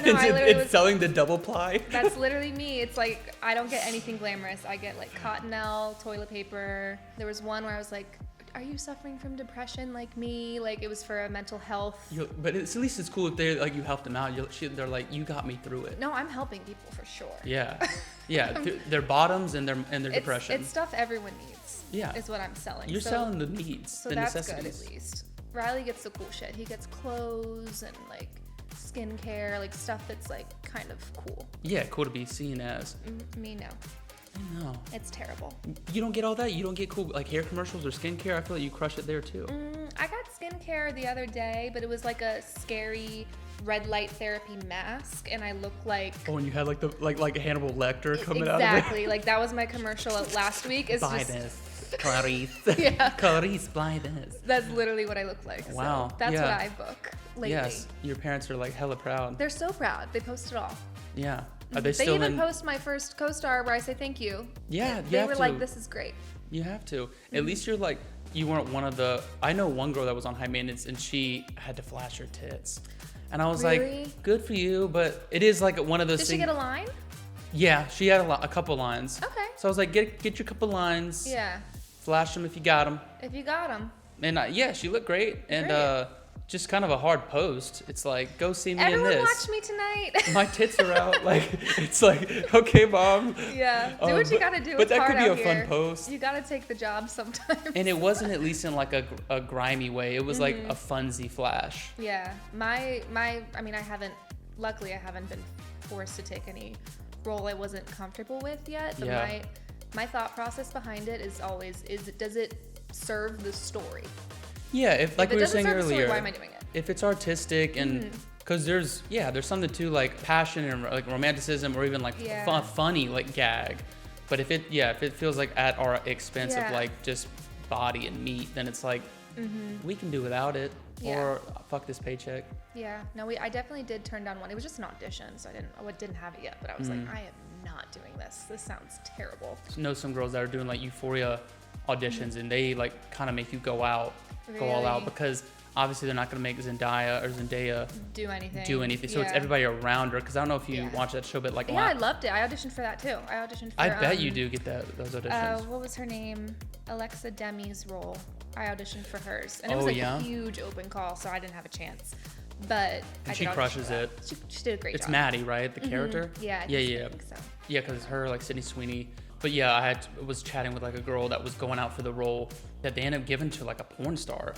Yeah. No, I literally was selling the double ply. That's literally me. It's like I don't get anything glamorous. I get like Cottonelle, toilet paper. There was one where I was like, are you suffering from depression like me? Like it was for a mental health. But at least it's cool if they like you helped them out. They're like, you got me through it. No, I'm helping people for sure. Yeah, yeah. Their bottoms and their depression. It's stuff everyone needs. Yeah, is what I'm selling. You're selling the needs, so the that's necessities. good at least. Riley gets the cool shit. He gets clothes and like skincare, like stuff that's like kind of cool. Yeah, cool to be seen as. Me no. I know. It's terrible. You don't get all that? You don't get cool like hair commercials or skincare? I feel like you crush it there too. I got skincare the other day, but it was like a scary red light therapy mask, and I look like. Oh, and you had like the like Hannibal Lecter coming out of it. Exactly. Like that was my commercial last week. It's buy just, this, Clarice. Yeah. Clarice, buy this. That's literally what I look like. Wow. So that's yeah. what I book lately. Yes. Your parents are like hella proud. They're so proud. They post it all. Yeah. Are they They still even in? post my first co-star where I say thank you. Yeah, They were like, this is great. You have to. At least you're like, you weren't one of the. I know one girl that was on high maintenance and she had to flash her tits, and I was Really? like, good for you, but it is like one of those Did things. she get a line? Yeah, she had a couple lines. Okay. So I was like, get your couple lines. Yeah. Flash them if you got them. If you got them. And yeah, she looked great. And just kind of a hard post. It's like, go see me Everyone in this. watch me tonight. My tits are out. Like, it's like, okay, mom. Yeah. Do what you gotta do. But It's that hard could be a out fun here. post. You gotta take the job sometimes. And it wasn't at least in like a grimy way. It was like a funsy flash. Yeah. Luckily I haven't been forced to take any role I wasn't comfortable with yet. But Yeah. my thought process behind it is always, does it serve the story? Yeah, if like If it we were doesn't saying serve the story, earlier, why am I doing it? if it's artistic and because there's something to like passion and like romanticism or even like funny like gag, but if it feels like at our expense of like just body and meat, then it's like we can do without it or fuck this paycheck. Yeah, no, I definitely did turn down one. It was just an audition, so I didn't have it yet. But I was like, I am not doing this. This sounds terrible. I know some girls that are doing like Euphoria auditions and they like kind of make you go all out Really? because obviously they're not gonna make Zendaya do anything. So it's everybody around her. Because I don't know if you watch that show, but like I loved it. I auditioned for that too. I bet you do get those auditions. What was her name? Alexa Demi's role. I auditioned for hers, and it was a huge open call, so I didn't have a chance. But she crushes it. She did a great job. It's Maddie, right? The character. Yeah. I think so. Yeah, because her like Sydney Sweeney. But yeah, I was chatting with like a girl that was going out for the role that they ended up giving to like a porn star.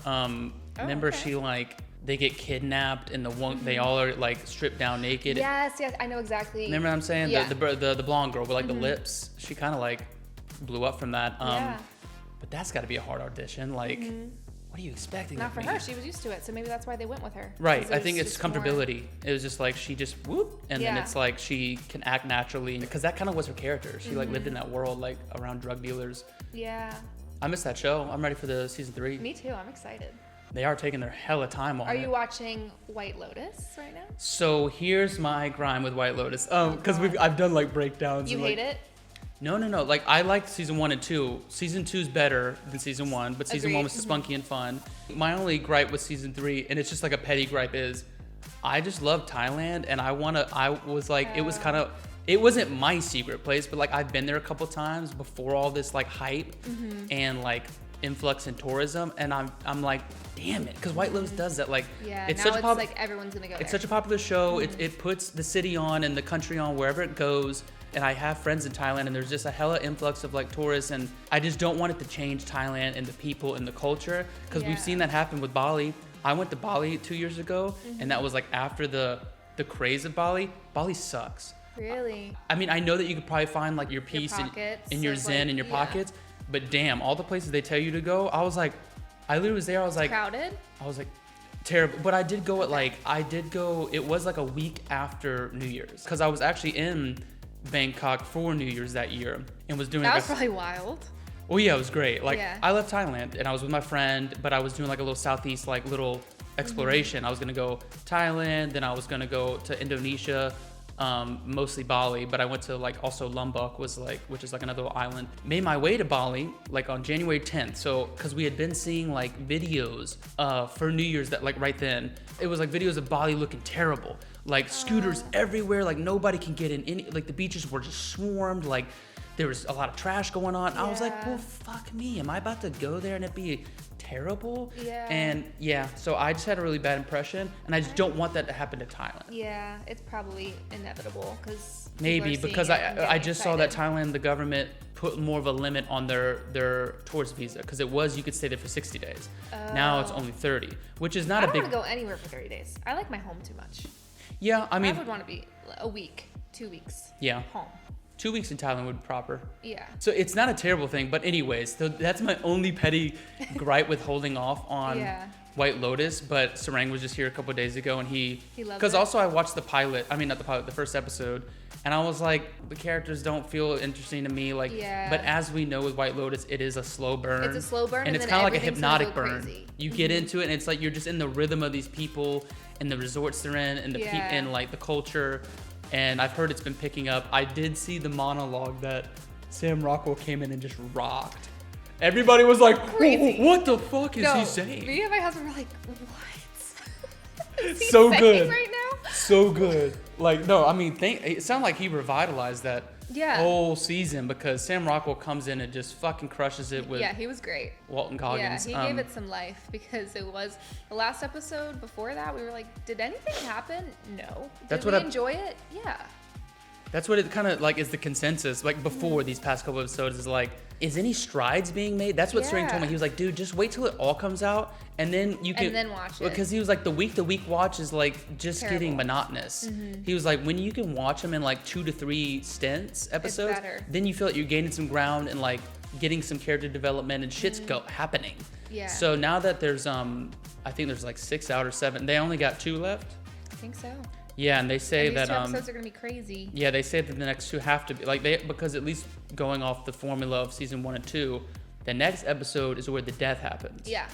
Remember she like they get kidnapped and they all are like stripped down naked. Yes, I know exactly. Remember what I'm saying? Yeah. The blonde girl with like the lips. She kind of like blew up from that. But that's got to be a hard audition. Like, what are you expecting? Not for her. She was used to it, so maybe that's why they went with her. Right. I think it's comfortability. It was just like she just whoop, and then it's like she can act naturally because that kind of was her character. She like lived in that world like around drug dealers. Yeah. I missed that show. I'm ready for the season 3. Me too. I'm excited. They are taking their hella time on it. Are you watching White Lotus right now? So here's my grime with White Lotus. Because I've done like breakdowns. You hate it? No. Like I liked season 1 and 2. Season 2 is better than season 1, but season 1 was spunky and fun. My only gripe with season 3, and it's just like a petty gripe, is I just love Thailand, and it wasn't my secret place, but like I've been there a couple times before all this like hype and like influx in tourism, and I'm like, damn it, because White Lotus does that. Like, it's like everyone's gonna go there. It's such a popular show. It puts the city on and the country on wherever it goes. And I have friends in Thailand, and there's just a hella influx of like tourists, and I just don't want it to change Thailand and the people and the culture, because we've seen that happen with Bali. I went to Bali 2 years ago, and that was like after the craze of Bali. Bali sucks. Really? I mean, I know that you could probably find like your peace and your zen in your pockets, but damn, all the places they tell you to go, I literally was there, I was like... Crowded? I was like, terrible. But I did go it was like a week after New Year's, because I was actually in Bangkok for New Year's that year and was doing... That was probably wild. Oh yeah, it was great. Like I left Thailand and I was with my friend, but I was doing like a little southeast like little exploration. I was gonna go Thailand, then I was gonna go to Indonesia, mostly Bali, but I went to like also Lombok which is like another island. Made my way to Bali like on January 10th. So because we had been seeing like videos for New Year's that like right then, it was like videos of Bali looking terrible. Like scooters everywhere, like nobody can get in any, like the beaches were just swarmed, like there was a lot of trash going on. I was like, well, fuck me, am I about to go there and it be terrible? And so I just had a really bad impression, and I just don't want that to happen to Thailand. Yeah, it's probably inevitable, because maybe because I just saw that Thailand, the government put more of a limit on their tourist visa, because it was you could stay there for 60 days. Now it's only 30, which is not a big... I don't want to go anywhere for 30 days. I like my home too much. Yeah, I mean... I would want to be a week, 2 weeks. Yeah. Home. 2 weeks in Thailand would be proper. Yeah. So it's not a terrible thing, but anyways, that's my only petty gripe with holding off on White Lotus. But Sarang was just here a couple of days ago, and he loved it. Because also I watched the first episode, and I was like, the characters don't feel interesting to me. Like, but as we know with White Lotus, it is a slow burn. It's a slow burn, and it's kind of like a hypnotic burn. Crazy. You get into it, and it's like you're just in the rhythm of these people and the resorts they're in, and and like the culture. And I've heard it's been picking up. I did see the monologue that Sam Rockwell came in and just rocked. Everybody was like, what the fuck is he saying? Me and my husband were like, what? Is he so saying good right now? So good. Like, no, I mean, it sounded like he revitalized that whole season, because Sam Rockwell comes in and just fucking crushes it with... Yeah, he was great. Walton Goggins. Yeah, he gave it some life, because it was... The last episode before that, we were like, did anything happen? No. Did we enjoy it? Yeah. That's what it kind of like is the consensus, like before these past couple episodes, is like, is any strides being made? That's what Sarang told me. He was like, dude, just wait till it all comes out, and then you can... And then watch it. Because he was like, the week-to-week watch is like just getting monotonous. He was like, when you can watch them in like 2 to 3 stints episodes, then you feel like you're gaining some ground and like getting some character development and shit's happening. Yeah. So now that there's, I think there's like 6 out or 7. They only got 2 left? I think so. Yeah, and they say that these 2 episodes are gonna be crazy. Yeah, they say that the next 2 have to be like because at least going off the formula of season 1 and 2, the next episode is where the death happens. Yeah.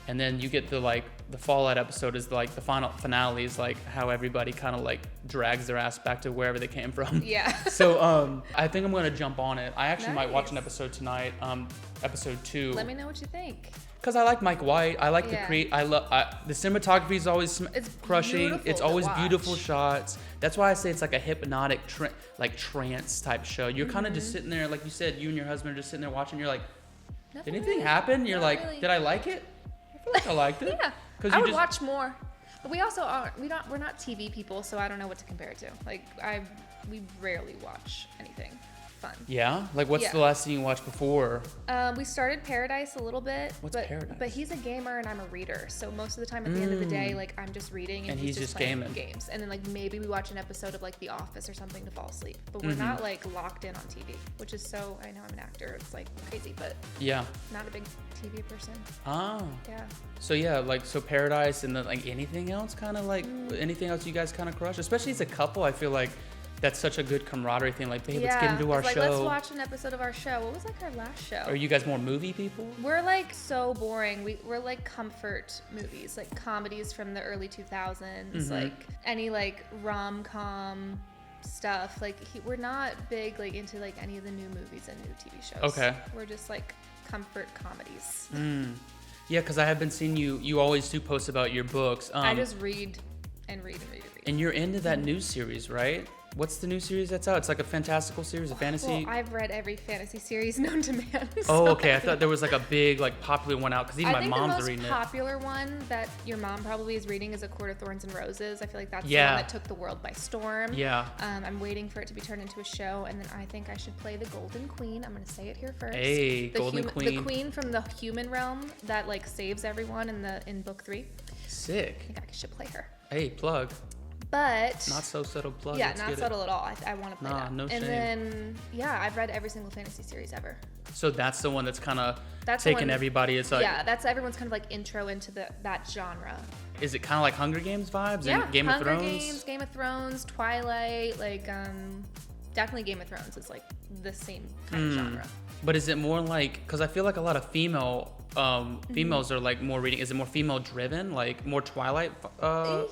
And then you get the like the Fallout episode is like the final finale is like how everybody kind of like drags their ass back to wherever they came from. Yeah. So I think I'm gonna jump on it. I actually might watch Nice. an episode tonight, episode 2. Let me know what you think. Because I like Mike White. I like I love the cinematography is always It's crushing. beautiful It's to always watch. beautiful shots. That's why I say it's like a hypnotic like trance type show. You're kind of just sitting there, like you said, you and your husband are just sitting there watching. You're like, Nothing did anything really. happen? You're Not like, really. did I like it? I feel like I liked it. Yeah. 'Cause I you would just- watch more. But we also aren't. We're not TV people, so I don't know what to compare it to. Like we rarely watch anything fun. Yeah? Like, what's Yeah. the last thing you watched before? We started Paradise a little bit. What's Paradise? But he's a gamer and I'm a reader, so most of the time at the end of the day, like I'm just reading and he's just playing gaming. games. And then like maybe we watch an episode of like The Office or something to fall asleep. But we're not like locked in on TV, which is so. I know I'm an actor. It's like crazy, but Yeah. not a big TV person. Oh. Yeah. So yeah, like so Paradise and then like anything else kind of like anything else you guys kind of crush, especially as a couple. I feel like that's such a good camaraderie thing. Like, babe, let's get into our it's like, show. let's watch an episode of our show. What was like our last show? Are you guys more movie people? We're like so boring. We're like comfort movies, like comedies from the early 2000s, like any like rom-com stuff. Like we're not big like into like any of the new movies and new TV shows. Okay. We're just like comfort comedies. Yeah, because I have been seeing you always do post about your books. I just read and read and read and read. And you're into that new series, right? What's the new series that's out? It's like a fantastical series, a fantasy. Well, I've read every fantasy series known to man. Oh, so okay. I thought there was like a big, like popular one out because even I my think mom's the most reading it. popular one that your mom probably is reading is A Court of Thorns and Roses. I feel like that's the Yeah. one that took the world by storm. Yeah. I'm waiting for it to be turned into a show, and then I think I should play the Golden Queen. I'm gonna say it here first. Hey, the Golden Queen. The queen from the human realm that like saves everyone in book 3. Sick. I think I should play her. Hey, plug. But Not so subtle plug. yeah, Let's not get it. subtle at all. I want to play Nah, that. no shame. And then yeah, I've read every single fantasy series ever. So that's the one that's kind of That's the taking one- everybody. It's like, Yeah, that's everyone's kind of like intro into that genre. is it kind of like Hunger Games vibes Yeah, and Game Hunger of Thrones? Games, Game of Thrones, Twilight, like definitely Game of Thrones is like the same kind of genre. But is it more like, because I feel like a lot of females are like more reading. Is it more female driven, like more Twilight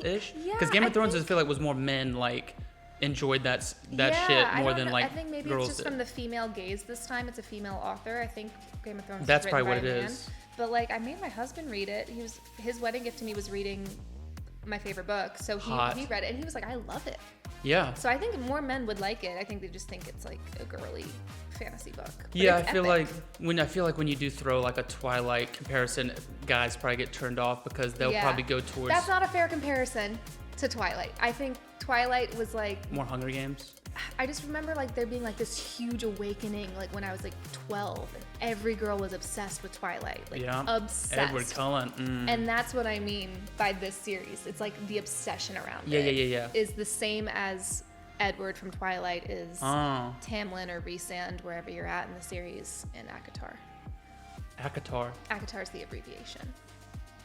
ish? Yeah, Because Game of I Thrones, I think- feel like was more men like enjoyed that Yeah, shit I more don't than know. like I think maybe girls it's just did. from the female gaze this time. It's a female author. I think Game of Thrones. That's is written probably by what a it man. is. But like, I made my husband read it. His wedding gift to me was reading my favorite book. So Hot. he read it and he was like, I love it. Yeah. So I think more men would like it. I think they just think it's like a girly fantasy book. But Yeah, I it's feel epic. like when you do throw like a Twilight comparison, guys probably get turned off because they'll Yeah. probably go towards That's not a fair comparison to Twilight. I think Twilight was like, more Hunger Games. I just remember like there being like this huge awakening like when I was like 12 and every girl was obsessed with Twilight. Like Yeah. obsessed. Edward Cullen. And that's what I mean by this series. It's like the obsession around Yeah, it yeah. is the same as Edward from Twilight is Oh, Tamlin or Rhysand, wherever you're at in the series, in ACOTAR. ACOTAR. ACOTAR is the abbreviation.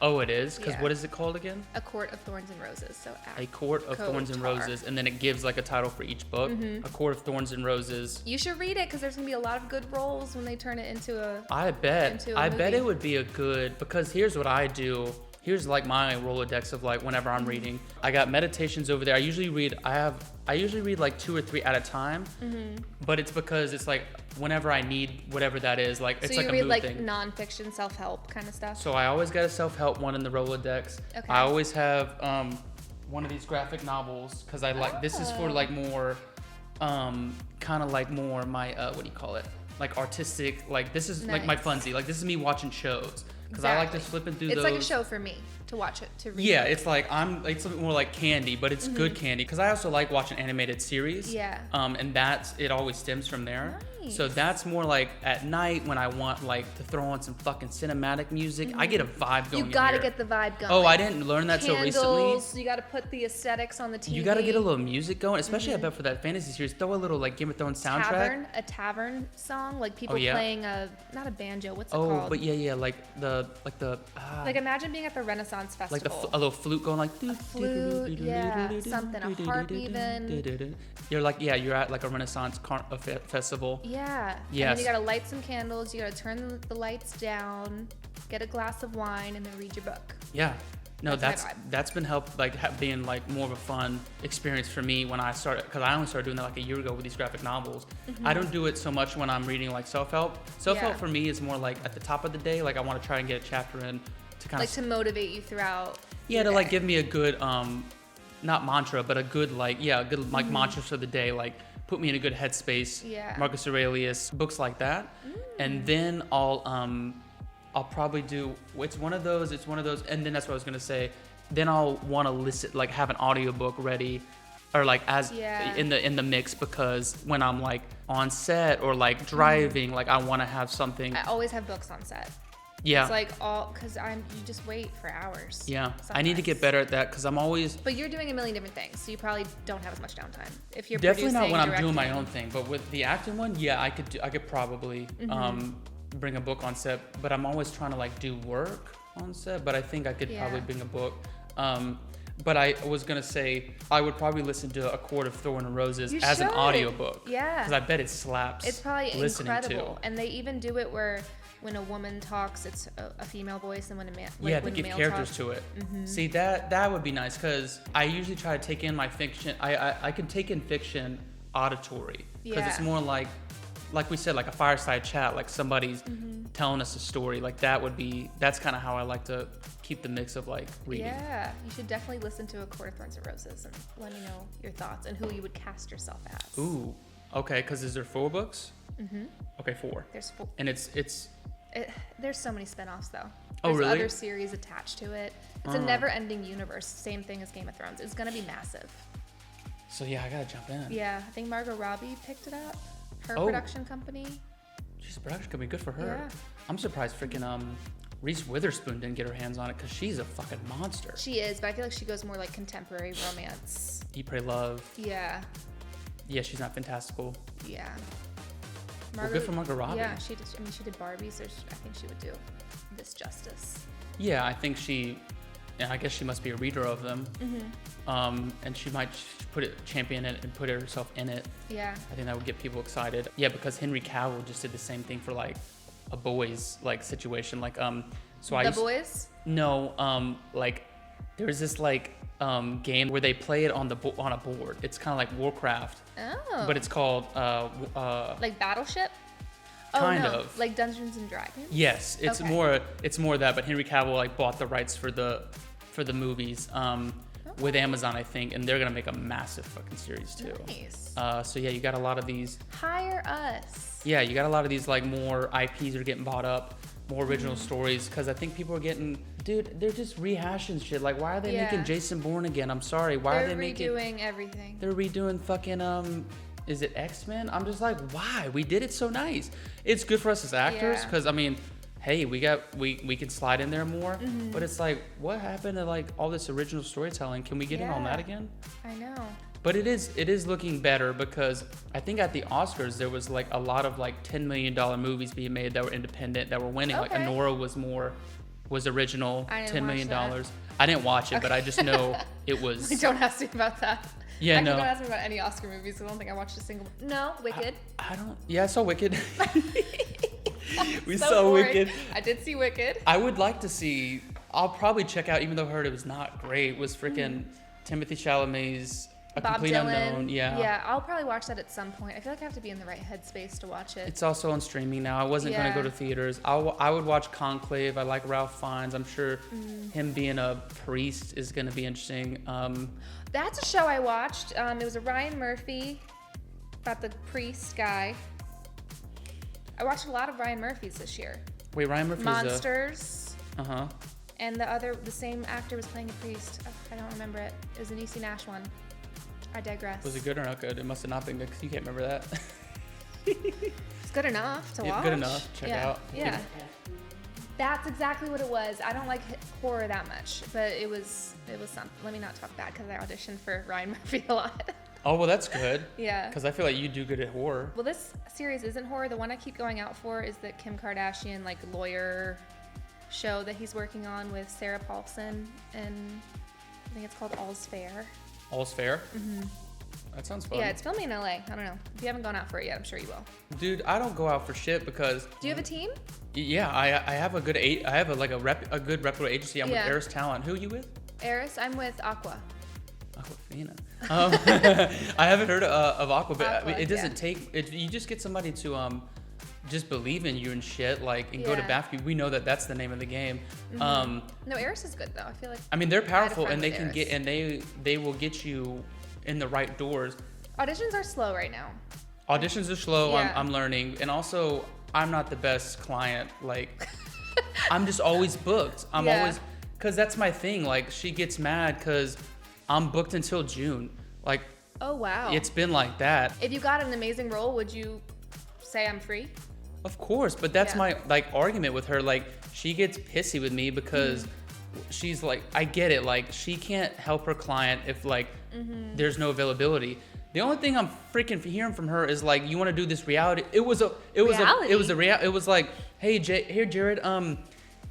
Oh, it is? Because Yeah. what is it called again? A Court of Thorns and Roses. So A Court of Thorns and ACOTAR. Roses, and then it gives like a title for each book. A Court of Thorns and Roses. You should read it because there's gonna be a lot of good roles when they turn it into a. I bet. Into a I bet movie. it would be a good, because here's what I do. Here's like my Rolodex of like whenever I'm reading. I got meditations over there. I usually read like 2 or 3 at a time. But it's because it's like whenever I need whatever that is, like it's So like you a read mood like thing. nonfiction self-help kind of stuff. So I always got a self-help one in the Rolodex. Okay. I always have one of these graphic novels because I like this is for like more kind of like more my what do you call it? Like artistic, like this is like my Nice. funsy. Like this is me watching shows because I like Exactly. just flipping through It's those. like a show for me to watch it, to read. Yeah, it's like it's a bit more like candy, but it's good candy because I also like watching animated series. Yeah. And it always stems from there. So Nice. that's more like at night when I want like to throw on some fucking cinematic music. I get a vibe going. You in gotta here. get the vibe going. Oh, I didn't learn that till recently. Candles, you gotta put the aesthetics on the TV. You gotta get a little music going, especially I bet for that fantasy series. Throw a little like Game of Thrones soundtrack. a tavern song, like people Oh, yeah? playing not a banjo. What's it Oh, called? but yeah, like the Like imagine being at the Renaissance like Festival. a little flute going like flute, yeah, something, a harp even. You're like you're at like a Renaissance festival. Yeah. Yes. And then you gotta light some candles. You gotta turn the lights down, get a glass of wine, and then read your book. Yeah. No, that's been helped, like being like more of a fun experience for me when I started, because I only started doing that like a year ago with these graphic novels. I don't do it so much when I'm reading like self-help. Self-help for me is more like at the top of the day, like I want to try and get a chapter in to kind of to motivate you throughout. Yeah, to like give me a good not mantra, but a good like mantras for the day, like put me in a good headspace. Yeah. Marcus Aurelius, books like that. And then I'll probably do, it's one of those, and then that's what I was gonna say. Then I'll want to listen, like have an audiobook ready, or like in the mix, because when I'm like on set or like driving, like I want to have something. I always have books on set. Yeah. It's like because you just wait for hours. Yeah. Sometimes. I need to get better at that because I'm always. But you're doing a million different things, so you probably don't have as much downtime. If you're definitely not when I'm directing. doing my own thing, but with the acting one, yeah, I could probably bring a book on set. But I'm always trying to like do work on set. But I think I could probably bring a book. But I was gonna say I would probably listen to A Court of Thorn and Roses as an audiobook. Yeah. Because I bet it slaps. It's probably incredible. To. And they even do it where when a woman talks, it's a female voice, and when a man, they give characters to it. See, that would be nice, because I usually try to take in my fiction. I can take in fiction auditory, because it's more like we said, like a fireside chat, like somebody's telling us a story. Like that's kind of how I like to keep the mix of like reading. Yeah, you should definitely listen to A Court of Thorns and Roses and let me know your thoughts and who you would cast yourself as. Ooh, okay, because is there 4 books? Okay, 4. There's 4. And there's so many spinoffs though. Oh, There's really? other series attached to it. It's a never-ending universe. Same thing as Game of Thrones. It's gonna be massive. So yeah, I gotta jump in. Yeah, I think Margot Robbie picked it up. Her production company. She's a production company. Good for her. Yeah. I'm surprised freaking Reese Witherspoon didn't get her hands on it, because she's a fucking monster. She is, but I feel like she goes more like contemporary romance. Eat, Pray, Love. Yeah. Yeah, she's not fantastical. Yeah. Well, good for Margot Robbie. Yeah, she did Barbie, so I think she would do this justice. Yeah, I think I guess she must be a reader of them. And she might champion it and put herself in it. Yeah. I think that would get people excited. Yeah, because Henry Cavill just did the same thing for like a boys like situation. Like Boys? No, like there's this like game where they play it on a board. It's kind of like Warcraft. Oh. But it's called like Battleship? Kind of. of. Like Dungeons and Dragons? Yes, it's more that, but Henry Cavill like bought the rights for the movies with Amazon, I think, and they're gonna make a massive fucking series too. Nice. So yeah, you got a lot of these. Hire us. Yeah, you got a lot of these like more IPs are getting bought up, more original stories, because I think people are getting, dude, they're just rehashing shit. Like, why are they making Jason Bourne again? I'm sorry, why are they making? They're redoing everything. They're redoing fucking is it X-Men? I'm just like, why? We did it so nice. It's good for us as actors, because I mean, hey, we can slide in there more. But it's like, what happened to like all this original storytelling? Can we get in on that again? I know. But it is looking better, because I think at the Oscars there was like a lot of like $10 million movies being made that were independent, that were winning. Like Anora was original, $10 million. I didn't watch it, but I just know it was. Don't ask me about that. Yeah, Don't ask me about any Oscar movies. I don't think I watched a single. No, Wicked. I don't. Yeah, I saw Wicked. We so saw boring. Wicked. I did see Wicked. I would like to see. I'll probably check out, even though I heard it was not great. Was freaking Timothy Chalamet's A Bob Complete Dylan. Unknown. Yeah. Yeah, I'll probably watch that at some point. I feel like I have to be in the right headspace to watch it. It's also on streaming now. I wasn't gonna go to theaters. I would watch Conclave. I like Ralph Fiennes. I'm sure him being a priest is gonna be interesting. That's a show I watched. It was a Ryan Murphy about the priest guy. I watched a lot of Ryan Murphys this year. Wait, Ryan Murphy's Monsters. And the same actor was playing a priest. I don't remember it. It was an E.C. Nash one. I digress. Was it good or not good? It must have not been good, because you can't remember that. It's good enough to watch. Good enough. Check out. Yeah. That's exactly what it was. I don't like horror that much, but it was something. Let me not talk bad, because I auditioned for Ryan Murphy a lot. Oh, well, that's good. Yeah. Because I feel like you do good at horror. Well, this series isn't horror. The one I keep going out for is the Kim Kardashian like lawyer show that he's working on with Sarah Paulson, and I think it's called All's Fair. All's Fair? That sounds fun. Yeah, it's filming in LA. I don't know. If you haven't gone out for it yet, I'm sure you will. Dude, I don't go out for shit because. Do you have a team? Yeah, I have a good a good reputable agency. I'm with Eris Talent. Who are you with? Eris, I'm with Aqua. Aquafina. I haven't heard of Aqua, but Aqua, I mean, it doesn't take. You just get somebody to just believe in you and shit, like, and go to bat for you. We know that that's the name of the game. No, Eris is good though. I feel like. I mean, they're powerful, and they can get, and they will get you in the right doors. Auditions are slow right now. Auditions are slow. Yeah. I'm learning, and also I'm not the best client. Like, I'm just always booked. I'm always, cause that's my thing. Like, she gets mad cause I'm booked until June. Like, oh wow, it's been like that. If you got an amazing role, would you say I'm free? Of course, but that's my like argument with her. Like, she gets pissy with me because she's like, I get it. Like, she can't help her client if like there's no availability. The only thing I'm freaking hearing from her is like, you want to do this reality? It was like, hey, Jared,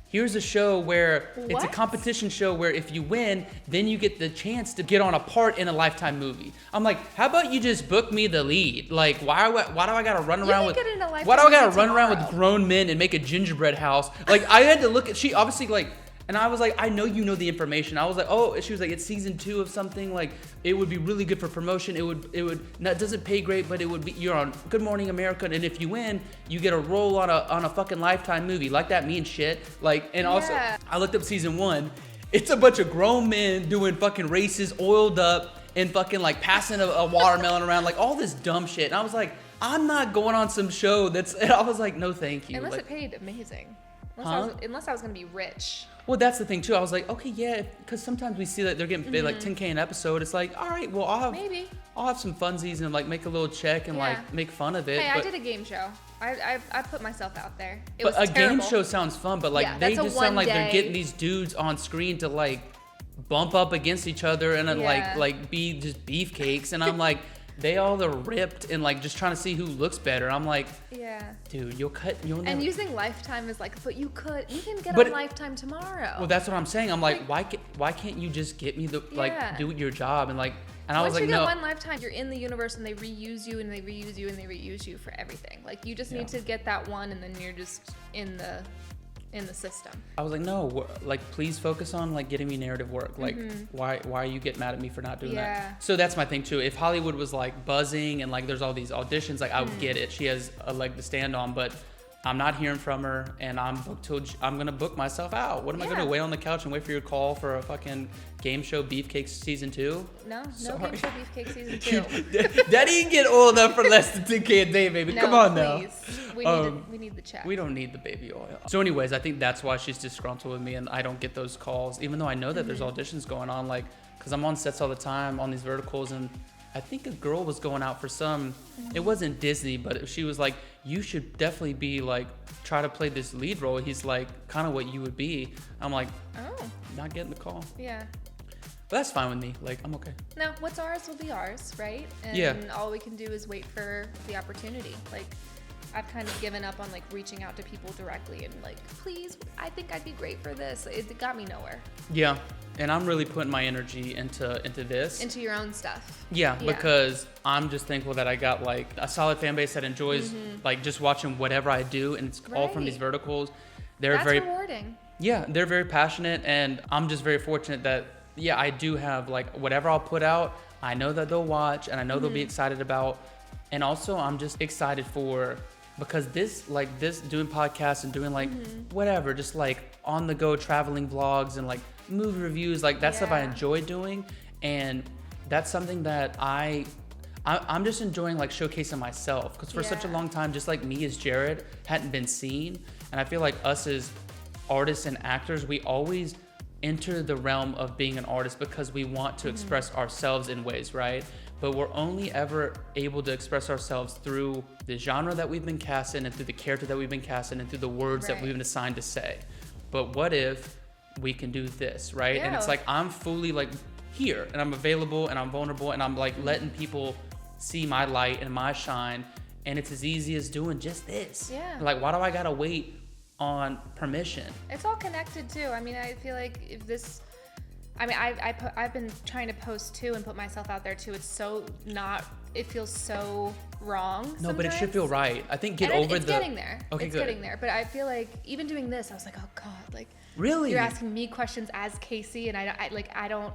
here's a show where it's a competition show where if you win, then you get the chance to get on a part in a Lifetime movie. I'm like, how about you just book me the lead? Like, why do I gotta run around with? Why do I gotta run around with grown men and make a gingerbread house? Like, I had to look at. She obviously like. And I was like, I know you know the information. I was like, oh, she was like, it's season 2 of something. Like, it would be really good for promotion. It would not doesn't pay great, but it would be. You're on Good Morning America, and if you win, you get a role on a fucking Lifetime movie. Like, that means shit. Like, and also, I looked up season 1. It's a bunch of grown men doing fucking races, oiled up, and fucking like passing a watermelon around, like all this dumb shit. And I was like, I'm not going on some show that's. And I was like, no, thank you. Unless it paid amazing. Unless I was gonna be rich. Well, that's the thing too. I was like, okay, yeah, because sometimes we see that they're getting paid like $10K an episode. It's like, all right, well, I'll have some funsies and like make a little check and like make fun of it. Hey, I did a game show. I put myself out there. It was terrible. Game show sounds fun, but like they just sound like they're getting these dudes on screen to like bump up against each other and then like be just beefcakes, and I'm like. They all are ripped and like just trying to see who looks better. I'm like, dude, you'll never. And using Lifetime is like, but you can get on Lifetime tomorrow. Well, that's what I'm saying. I'm like, why can't you just get me the like do your job and like. And I was like, no. Once you get one Lifetime, you're in the universe, and they reuse you and they reuse you and they reuse you for everything. Like, you just need to get that one, and then you're just in the system. I was like, no, like, please focus on like getting me narrative work. Like, why you get mad at me for not doing that? So that's my thing too. If Hollywood was like buzzing and like there's all these auditions, like I would get it. She has a leg to stand on, but I'm not hearing from her, and I'm booked till I'm gonna book myself out. What am I gonna wait on the couch and wait for your call for a fucking game show Beefcake season 2? No game show Beefcake season 2. Daddy didn't get old enough for less than 10K a day, baby. Come on now. We need the check. We don't need the baby oil. So anyways, I think that's why she's disgruntled with me, and I don't get those calls, even though I know that there's auditions going on, like, because I'm on sets all the time on these verticals, and I think a girl was going out for some, it wasn't Disney, but she was like, you should definitely be like, try to play this lead role. He's like, kind of what you would be. I'm like, not getting the call. Yeah. But that's fine with me. Like, I'm okay. No, what's ours will be ours, right? And all we can do is wait for the opportunity. Like, I've kind of given up on like reaching out to people directly and like, please, I think I'd be great for this. It got me nowhere. Yeah. And I'm really putting my energy into this. Into your own stuff. Yeah, because I'm just thankful that I got like a solid fan base that enjoys like just watching whatever I do, and it's all from these verticals. That's very rewarding. Yeah, they're very passionate, and I'm just very fortunate that I do have like whatever I'll put out, I know that they'll watch, and I know they'll be excited about. And also I'm just excited for, because this doing podcasts and doing like whatever, just like on the go traveling vlogs and like movie reviews, like that stuff I enjoy doing, and that's something that I'm just enjoying like showcasing myself, because for such a long time, just like me as Jared hadn't been seen, and I feel like us as artists and actors, we always enter the realm of being an artist because we want to express ourselves in ways, right? But we're only ever able to express ourselves through the genre that we've been cast in, and through the character that we've been cast in, and through the words that we've been assigned to say. But what if we can do this, right? And it's like, I'm fully like here, and I'm available, and I'm vulnerable, and I'm like letting people see my light and my shine, and it's as easy as doing just this. Like, why do I gotta wait on permission? It's all connected too. I mean, I feel like if this I mean, I've been trying to post too and put myself out there too. It's so not. It feels so wrong. No, sometimes. But it should feel right. I think it's getting there. Okay, it's getting there. But I feel like even doing this, I was like, oh God, like really, you're asking me questions as Casey, and I don't.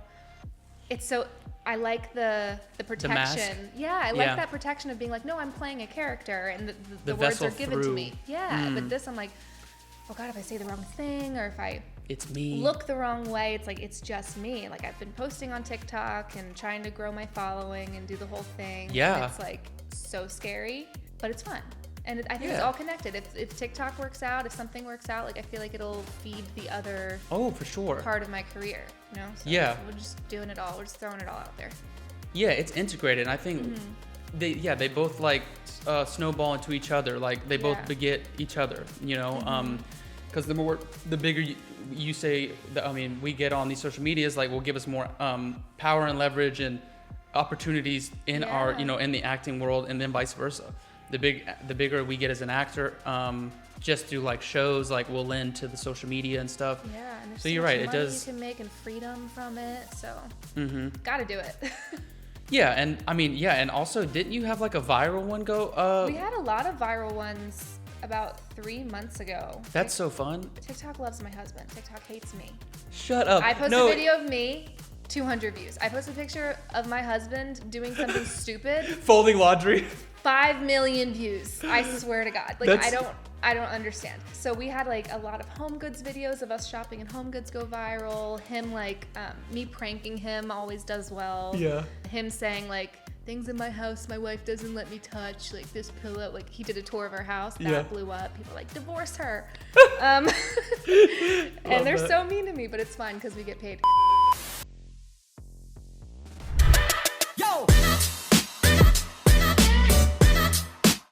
It's so. I like the protection. I like that protection of being like, no, I'm playing a character, and the words are given to me. Yeah, but this, I'm like, oh God, if I say the wrong thing or if I it's me look the wrong way, it's like it's just me. Like I've been posting on TikTok and trying to grow my following and do the whole thing. Yeah, and it's like so scary, but it's fun. And I think it's all connected. If TikTok works out, if something works out, like I feel like it'll feed the other for sure part of my career, you know? So we're just doing it all. We're just throwing it all out there. Yeah, it's integrated. And I think they both like snowball into each other. Like they both beget each other, you know? Because the bigger you say, we get on these social medias, like will give us more power and leverage and opportunities in our, in the acting world, and then vice versa. The bigger we get as an actor, just through like shows, like we'll lend to the social media and stuff. Yeah, and there's so you're right. It does. You can make and freedom from it. So gotta do it. Yeah, and and also, didn't you have like a viral one go? We had a lot of viral ones about 3 months ago. That's so fun. TikTok loves my husband. TikTok hates me. Shut up. I posted a video of me. 200 views. I posted a picture of my husband doing something stupid. Folding laundry. 5 million views. I swear to God. Like I don't understand. So we had like a lot of home goods videos of us shopping in home goods go viral. Him like me pranking him always does well. Yeah. Him saying like things in my house my wife doesn't let me touch, like this pillow. Like he did a tour of our house that blew up. People were like, divorce her. And they're so mean to me, but it's fine because we get paid.